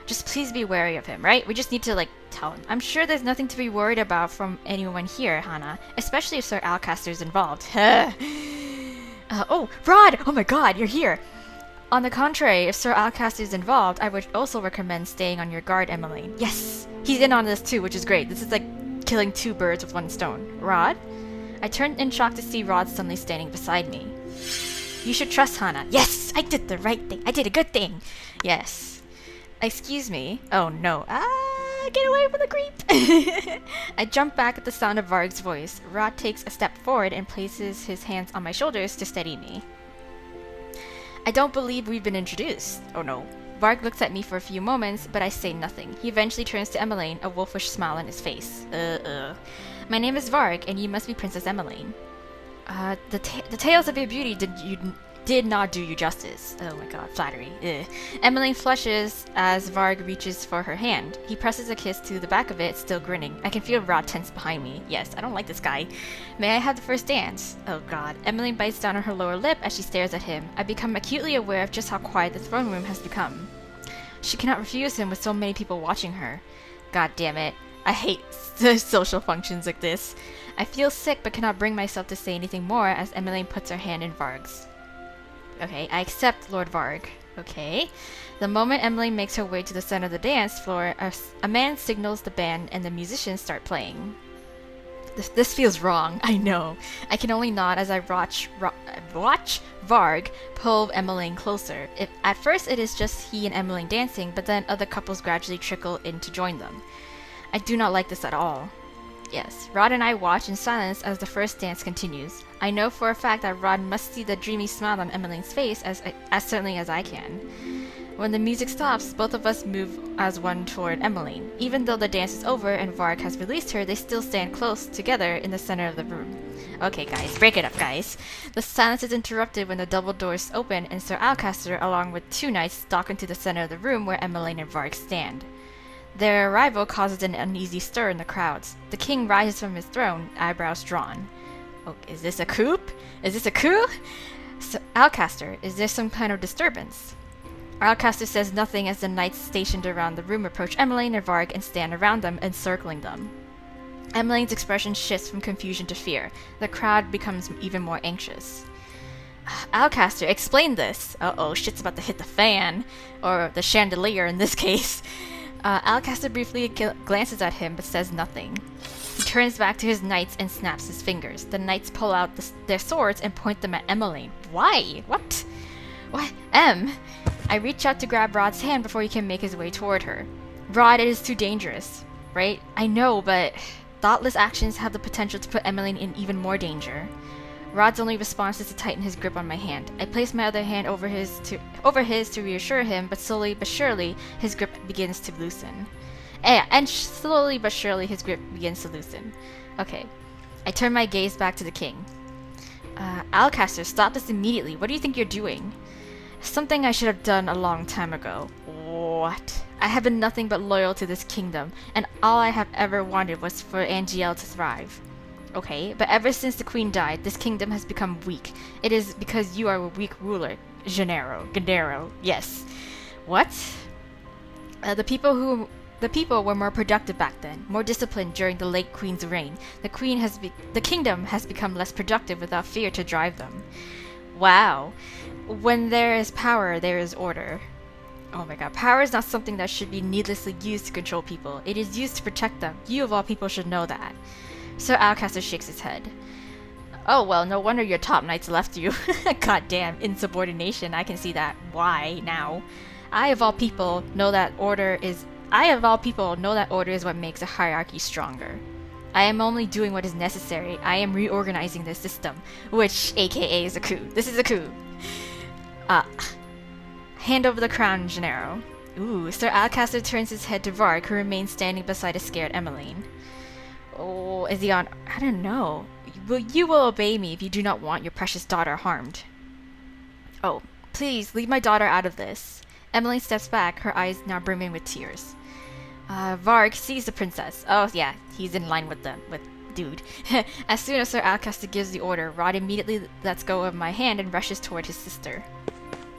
Just please be wary of him, right? We just need to, tell him. I'm sure there's nothing to be worried about from anyone here, Hana. Especially if Sir Alcaster's involved. Oh, Rod! Oh my god, you're here! On the contrary, if Sir Alcaster is involved, I would also recommend staying on your guard, Emmeline. Yes! He's in on this too, which is great. This is like killing two birds with one stone. Rod? I turned in shock to see Rod suddenly standing beside me. You should trust Hana. Yes! I did the right thing. I did a good thing. Yes. Excuse me. Oh no. Get away from the creep! I jump back at the sound of Varg's voice. Rod takes a step forward and places his hands on my shoulders to steady me. I don't believe we've been introduced. Oh no. Varg looks at me for a few moments, but I say nothing. He eventually turns to Emmeline, a wolfish smile on his face. My name is Varg, and you must be Princess Emmeline. The tales of your beauty did not do you justice. Oh my god, flattery. Emmeline flushes as Varg reaches for her hand. He presses a kiss to the back of it, still grinning. I can feel Rod tense behind me. Yes, I don't like this guy. May I have the first dance? Oh god. Emmeline bites down on her lower lip as she stares at him. I become acutely aware of just how quiet the throne room has become. She cannot refuse him with so many people watching her. God damn it. I hate social functions like this. I feel sick but cannot bring myself to say anything more as Emmeline puts her hand in Varg's. Okay, I accept Lord Varg. Okay. The moment Emmeline makes her way to the center of the dance floor, a man signals the band and the musicians start playing. This feels wrong, I know. I can only nod as I watch Varg pull Emmeline closer. At first it is just he and Emmeline dancing, but then other couples gradually trickle in to join them. I do not like this at all. Yes, Rod and I watch in silence as the first dance continues. I know for a fact that Rod must see the dreamy smile on Emmeline's face as certainly as I can. When the music stops, both of us move as one toward Emmeline. Even though the dance is over and Varg has released her, they still stand close together in the center of the room. Okay, guys, break it up, guys. The silence is interrupted when the double doors open and Sir Alcaster, along with 2 knights, stalk into the center of the room where Emmeline and Varg stand. Their arrival causes an uneasy stir in the crowds. The king rises from his throne, eyebrows drawn. Oh, is this a coup? Is this a coup? So, Alcaster, is there some kind of disturbance? Alcaster says nothing as the knights stationed around the room approach Emmeline and Varg and stand around them, encircling them. Emmeline's expression shifts from confusion to fear. The crowd becomes even more anxious. Alcaster, explain this! Uh-oh, shit's about to hit the fan. Or the chandelier in this case. Alcaster briefly glances at him but says nothing. He turns back to his knights and snaps his fingers. The knights pull out their swords and point them at Emmeline. Why? What? What? I reach out to grab Rod's hand before he can make his way toward her. Rod, it is too dangerous. Right? I know, but thoughtless actions have the potential to put Emmeline in even more danger. Rod's only response is to tighten his grip on my hand. I place my other hand over his to reassure him, but slowly but surely his grip begins to loosen. Slowly but surely his grip begins to loosen. Okay. I turn my gaze back to the king. Alcaster, stop this immediately. What do you think you're doing? Something I should have done a long time ago. What? I have been nothing but loyal to this kingdom, and all I have ever wanted was for Angiel to thrive. Okay, but ever since the queen died, this kingdom has become weak. It is because you are a weak ruler. Gennaro, yes. What? The people were more productive back then, more disciplined during the late queen's reign. The kingdom has become less productive without fear to drive them. Wow. When there is power, there is order. Oh my god, power is not something that should be needlessly used to control people. It is used to protect them. You of all people should know that. Sir Alcaster shakes his head. Oh well, no wonder your top knights left you. Goddamn insubordination, I can see that. Why now? I of all people know that order is what makes a hierarchy stronger. I am only doing what is necessary. I am reorganizing the system, which aka is a coup. This is a coup. Hand over the crown, Gennaro. Ooh, Sir Alcaster turns his head to Varg, who remains standing beside a scared Emmeline. Oh, is he on? I don't know. You will obey me if you do not want your precious daughter harmed. Oh, please, leave my daughter out of this. Emmeline steps back, her eyes now brimming with tears. Varg sees the princess. Oh yeah, he's in line with dude. As soon as Sir Alcaster gives the order, Rod immediately lets go of my hand and rushes toward his sister.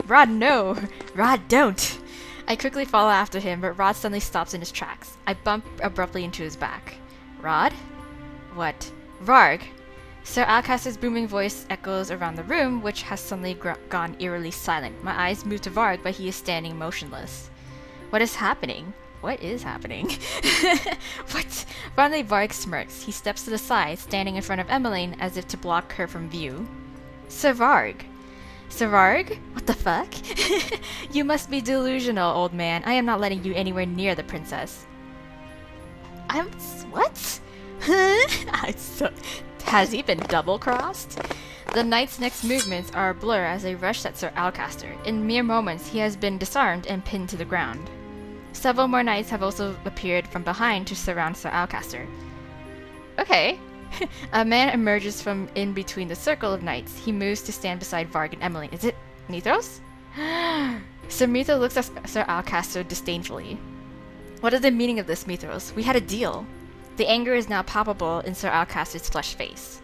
Rod, no! Rod, don't! I quickly follow after him, but Rod suddenly stops in his tracks. I bump abruptly into his back. Rod? What? Varg! Sir Alcaster's booming voice echoes around the room, which has suddenly gone eerily silent. My eyes move to Varg, but he is standing motionless. What is happening? What is happening? What? Finally, Varg smirks. He steps to the side, standing in front of Emmeline as if to block her from view. Sir Varg! Sir Varg? What the fuck? You must be delusional, old man. I am not letting you anywhere near the princess. What? Huh? Has he been double-crossed? The knight's next movements are a blur as they rush at Sir Alcaster. In mere moments, he has been disarmed and pinned to the ground. Several more knights have also appeared from behind to surround Sir Alcaster. Okay. A man emerges from in between the circle of knights. He moves to stand beside Varg and Emmeline. Is it Mithros? Sir Mithros looks at Sir Alcaster disdainfully. What is the meaning of this, Mithros? We had a deal. The anger is now palpable in Sir Alcaster's flushed face.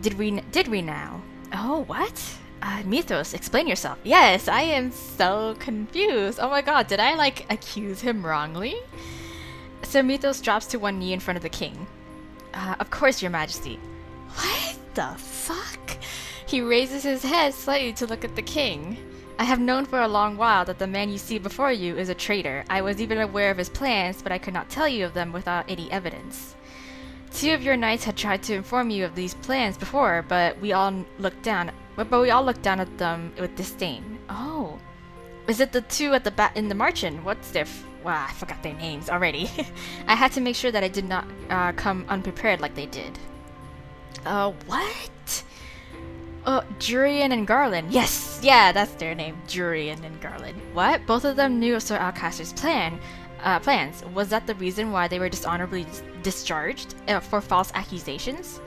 Did we now? Oh, what? Mithros, explain yourself. Yes, I am so confused. Oh my god, did I, accuse him wrongly? Sir Mithros drops to one knee in front of the king. Of course, your majesty. What the fuck? He raises his head slightly to look at the king. I have known for a long while that the man you see before you is a traitor. I was even aware of his plans, but I could not tell you of them without any evidence. 2 of your knights had tried to inform you of these plans before, but we all looked down at them with disdain. Oh. Is it the 2 at the in the margin? What Wow, I forgot their names already. I had to make sure that I did not come unprepared like they did. What? Oh, Jurian and Garland. Yes, yeah, that's their name. Jurian and Garland. What? Both of them knew of Sir Alcaster's plans. Was that the reason why they were dishonorably discharged for false accusations?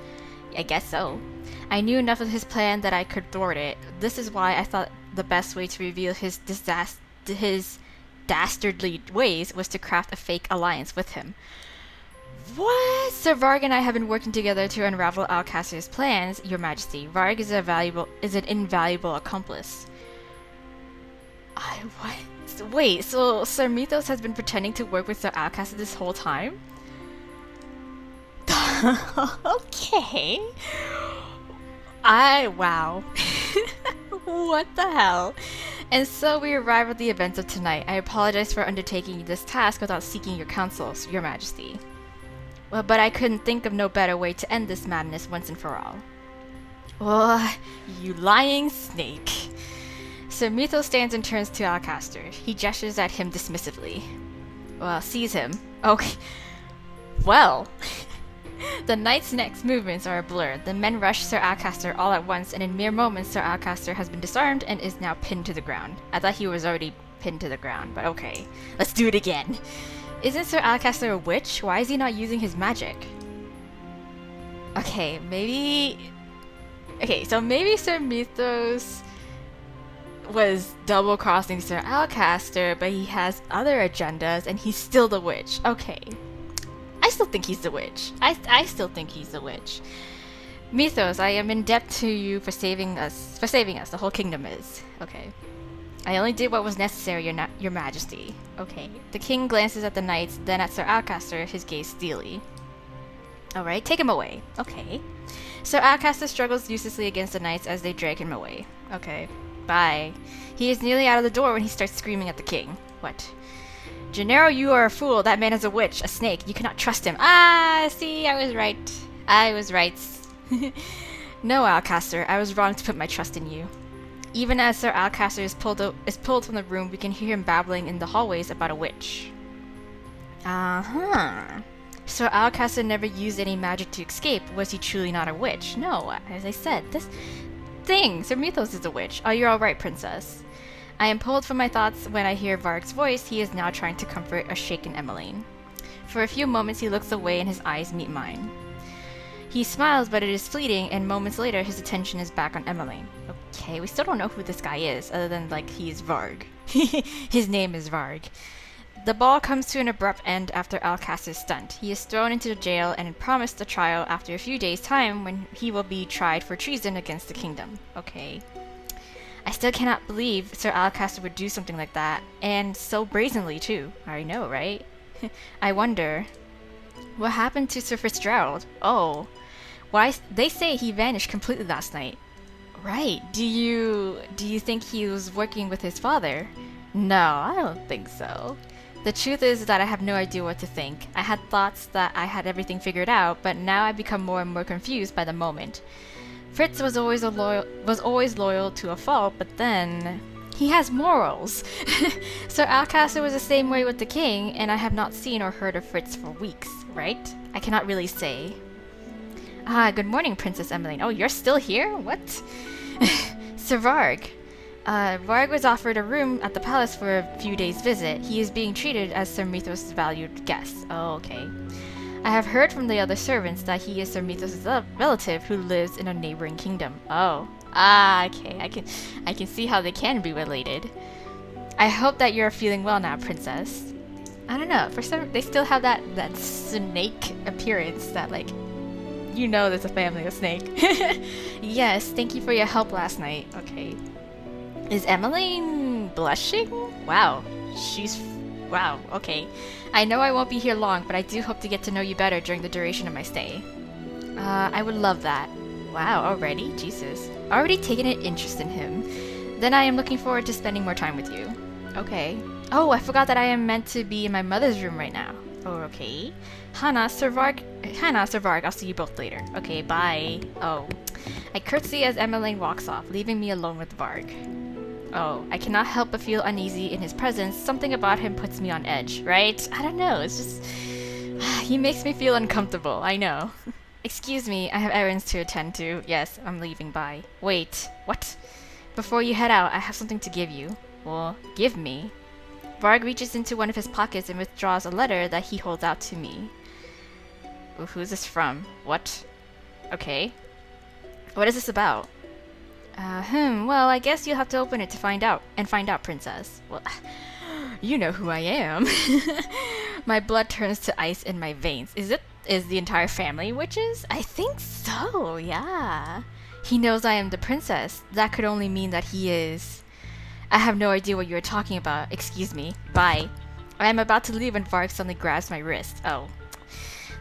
I guess so. I knew enough of his plan that I could thwart it. This is why I thought the best way to reveal his dastardly ways was to craft a fake alliance with him. What? Sir Varg and I have been working together to unravel Alcaster's plans, Your Majesty. Varg is an invaluable accomplice. What? Wait, so Sir Mythos has been pretending to work with Sir Alcaster this whole time? Okay. Wow. What the hell? And so we arrive at the events of tonight. I apologize for undertaking this task without seeking your counsels, Your Majesty. Well, but I couldn't think of no better way to end this madness once and for all. Oh, you lying snake. Sir Mythos stands and turns to Alcaster. He gestures at him dismissively. Well, sees him. Okay. Well. The knight's next movements are a blur. The men rush Sir Alcaster all at once, and in mere moments Sir Alcaster has been disarmed and is now pinned to the ground. I thought he was already pinned to the ground, but okay. Let's do it again. Isn't Sir Alcaster a witch? Why is he not using his magic? Okay, maybe... Okay, so maybe Sir Mythos was double-crossing Sir Alcaster, but he has other agendas, and he's still the witch. Okay. I still think he's the witch. I still think he's the witch. Mythos, I am in debt to you for saving us. The whole kingdom is. Okay. I only did what was necessary, your Majesty. Okay. The king glances at the knights, then at Sir Alcaster, his gaze steely. Alright, take him away. Okay. Sir Alcaster struggles uselessly against the knights as they drag him away. Okay. Bye. He is nearly out of the door when he starts screaming at the king. What? Gennaro, you are a fool. That man is a witch, a snake. You cannot trust him. Ah, see, I was right. I was right. No, Alcaster, I was wrong to put my trust in you. Even as Sir Alcaster is pulled from the room, we can hear him babbling in the hallways about a witch. Uh-huh. Sir Alcaster never used any magic to escape. Was he truly not a witch? No, as I said, this thing, Sir Mythos is a witch. Oh, you're alright, princess. I am pulled from my thoughts when I hear Varg's voice. He is now trying to comfort a shaken Emmeline. For a few moments he looks away and his eyes meet mine. He smiles, but it is fleeting, and moments later his attention is back on Emmeline. Okay, we still don't know who this guy is, other than, like, he's Varg. His name is Varg. The ball comes to an abrupt end after Alcaster's stunt. He is thrown into jail and promised a trial after a few days' time when he will be tried for treason against the kingdom. Okay. I still cannot believe Sir Alcaster would do something like that, and so brazenly too. I know, right? I wonder, what happened to Sir Fitzgerald? Oh, why? They say he vanished completely last night. Right? Do you think he was working with his father? No, I don't think so. The truth is that I have no idea what to think. I had thoughts that I had everything figured out, but now I become more and more confused by the moment. Fritz was always loyal to a fault, but then he has morals. Sir Alcaster was the same way with the king, and I have not seen or heard of Fritz for weeks, right? I cannot really say. Ah, good morning, Princess Emmeline. Oh, you're still here? What? Sir Varg. Varg was offered a room at the palace for a few days' visit. He is being treated as Sir Mythos' valued guest. Oh, okay. I have heard from the other servants that he is Sir Mythos' relative who lives in a neighboring kingdom. Oh. Ah, okay. I can see how they can be related. I hope that you're feeling well now, princess. I don't know. For some, they still have that snake appearance that, like, you know there's a family of snake. Yes, thank you for your help last night. Okay. Is Emmeline blushing? Wow. Wow, okay. I know I won't be here long, but I do hope to get to know you better during the duration of my stay. I would love that. Wow, already? Jesus. Already taken an interest in him. Then I am looking forward to spending more time with you. Okay. Oh, I forgot that I am meant to be in my mother's room right now. Oh, okay. Hana, Sir Varg, I'll see you both later. Okay, bye. Oh. I curtsy as Emmeline walks off, leaving me alone with Varg. Oh, I cannot help but feel uneasy in his presence. Something about him puts me on edge, right? I don't know, it's just... he makes me feel uncomfortable, I know. Excuse me, I have errands to attend to. Yes, I'm leaving, bye. Wait, what? Before you head out, I have something to give you. Well, give me. Varg reaches into one of his pockets and withdraws a letter that he holds out to me. Ooh, who's this from? What? Okay. What is this about? Well, I guess you'll have to open it to find out, princess. Well, you know who I am. My blood turns to ice in my veins. Is the entire family witches? I think so, yeah. He knows I am the princess. That could only mean that he is... I have no idea what you are talking about. Excuse me. Bye. I am about to leave when Varg suddenly grabs my wrist. Oh.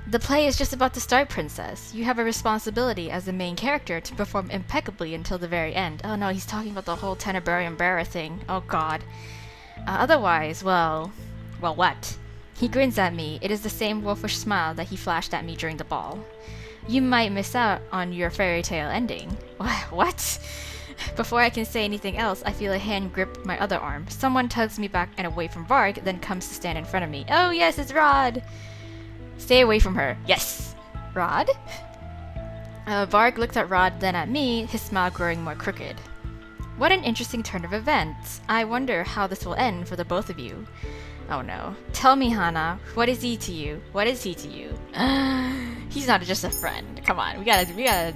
The play is just about to start, princess. You have a responsibility as the main character to perform impeccably until the very end. Oh no, he's talking about the whole tenebrarum bearer thing. Oh god. Otherwise, well, what? He grins at me. It is the same wolfish smile that he flashed at me during the ball. You might miss out on your fairy tale ending. What? Before I can say anything else, I feel a hand grip my other arm. Someone tugs me back and away from Varg, then comes to stand in front of me. Oh yes, it's Rod! Stay away from her. Yes! Rod? Varg looked at Rod, then at me, his smile growing more crooked. What an interesting turn of events. I wonder how this will end for the both of you. Oh no. Tell me, Hana, what is he to you? What is he to you? He's not just a friend. Come on, we gotta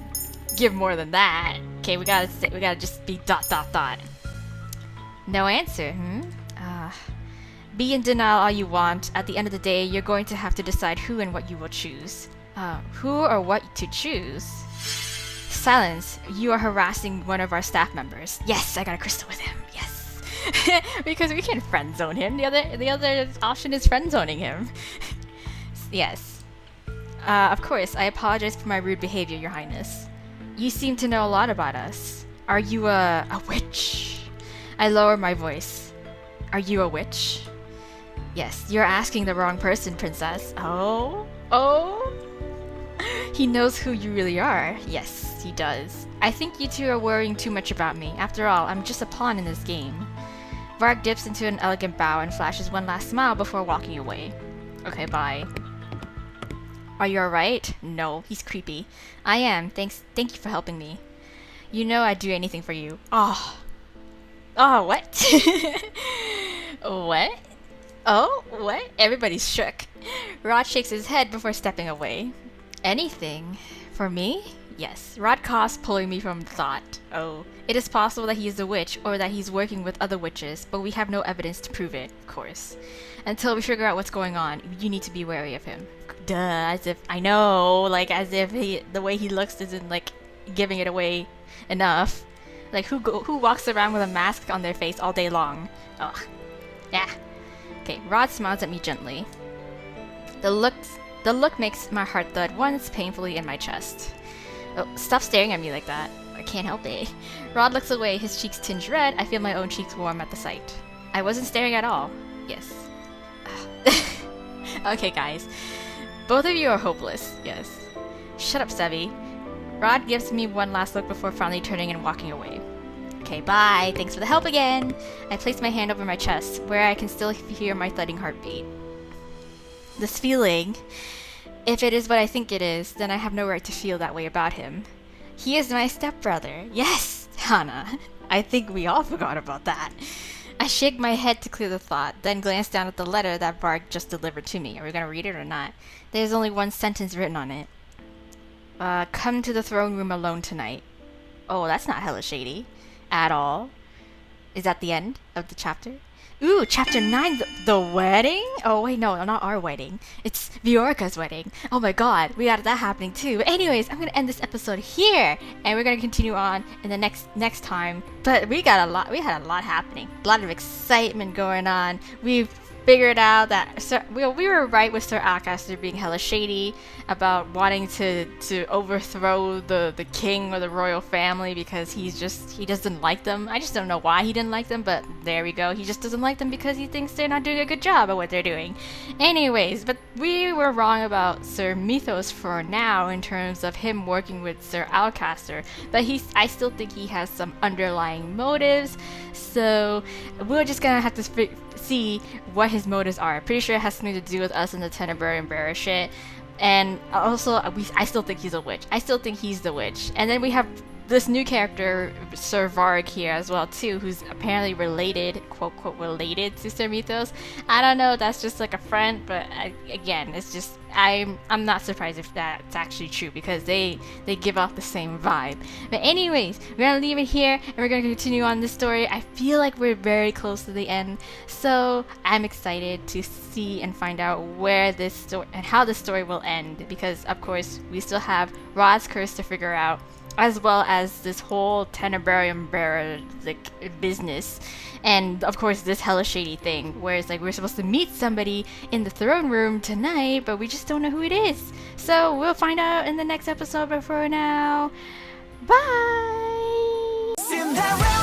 give more than that. Okay, we gotta just be ... No answer, Be in denial all you want. At the end of the day, you're going to have to decide who and what you will choose. Who or what to choose? Silence. You are harassing one of our staff members. Yes, I got a crystal with him. Yes. Because we can friend zone him. The other option is friend zoning him. Yes. Of course, I apologize for my rude behavior, Your Highness. You seem to know a lot about us. Are you a witch? I lower my voice. Are you a witch? Yes, you're asking the wrong person, princess. Oh? He knows who you really are. Yes, he does. I think you two are worrying too much about me. After all, I'm just a pawn in this game. Varg dips into an elegant bow and flashes one last smile before walking away. Okay, bye. Are you alright? No, he's creepy. I am. Thank you for helping me. You know I'd do anything for you. Oh, what? What? Oh, what? Everybody's shook. Rod shakes his head before stepping away. Anything? For me? Yes. Rod coughs, pulling me from thought. Oh. It is possible that he is a witch, or that he's working with other witches, but we have no evidence to prove it, of course. Until we figure out what's going on, you need to be wary of him. Duh, as if, I know, like, as if the way he looks isn't, like, giving it away enough. Like, who walks around with a mask on their face all day long? Ugh. Yeah. Okay, Rod smiles at me gently. The look makes my heart thud once painfully in my chest. Oh, stop staring at me like that. I can't help it. Rod looks away, his cheeks tinge red. I feel my own cheeks warm at the sight. I wasn't staring at all. Yes. Okay, guys. Both of you are hopeless. Yes. Shut up, Sevi. Rod gives me one last look before finally turning and walking away. Okay, bye. Thanks for the help again. I place my hand over my chest, where I can still hear my thudding heartbeat. This feeling, if it is what I think it is, then I have no right to feel that way about him. He is my stepbrother. Yes, Hana. I think we all forgot about that. I shake my head to clear the thought, then glance down at the letter that Varg just delivered to me. Are we gonna read it or not? There's only one sentence written on it. Come to the throne room alone tonight. Oh, that's not hella shady. At all. Is that the end of the chapter? Ooh, chapter 9, the wedding? Oh, wait, no, not our wedding. It's Viorica's wedding. Oh my god, we got that happening too. But anyways, I'm gonna end this episode here, and we're gonna continue on in the next time. But we had a lot happening. A lot of excitement going on. We've figured out that we were right with Sir Alcaster being hella shady about wanting to overthrow the king or the royal family because he doesn't like them. I just don't know why he didn't like them, but there we go. He just doesn't like them because he thinks they're not doing a good job at what they're doing. Anyways, but we were wrong about Sir Mythos for now in terms of him working with Sir Alcaster, but I still think he has some underlying motives. So we're just gonna have to see what his motives are. Pretty sure it has something to do with us and the tenebrarum bearer shit. And also, I still think he's a witch. I still think he's the witch. And then we have this new character, Sir Varg, here as well too, who's apparently related, quote quote, related to Sir Mythos. I don't know, that's just like a friend, but again, it's just I'm not surprised if that's actually true because they give off the same vibe. But anyways, we're gonna leave it here and we're gonna continue on this story. I feel like we're very close to the end, so I'm excited to see and find out where this story and how this story will end, because of course we still have Rod's curse to figure out, as well as this whole tenebrarum bearer like business, and of course this hella shady thing where it's like we're supposed to meet somebody in the throne room tonight, but we just don't know who it is. So we'll find out in the next episode, but for now, bye. Cinderella.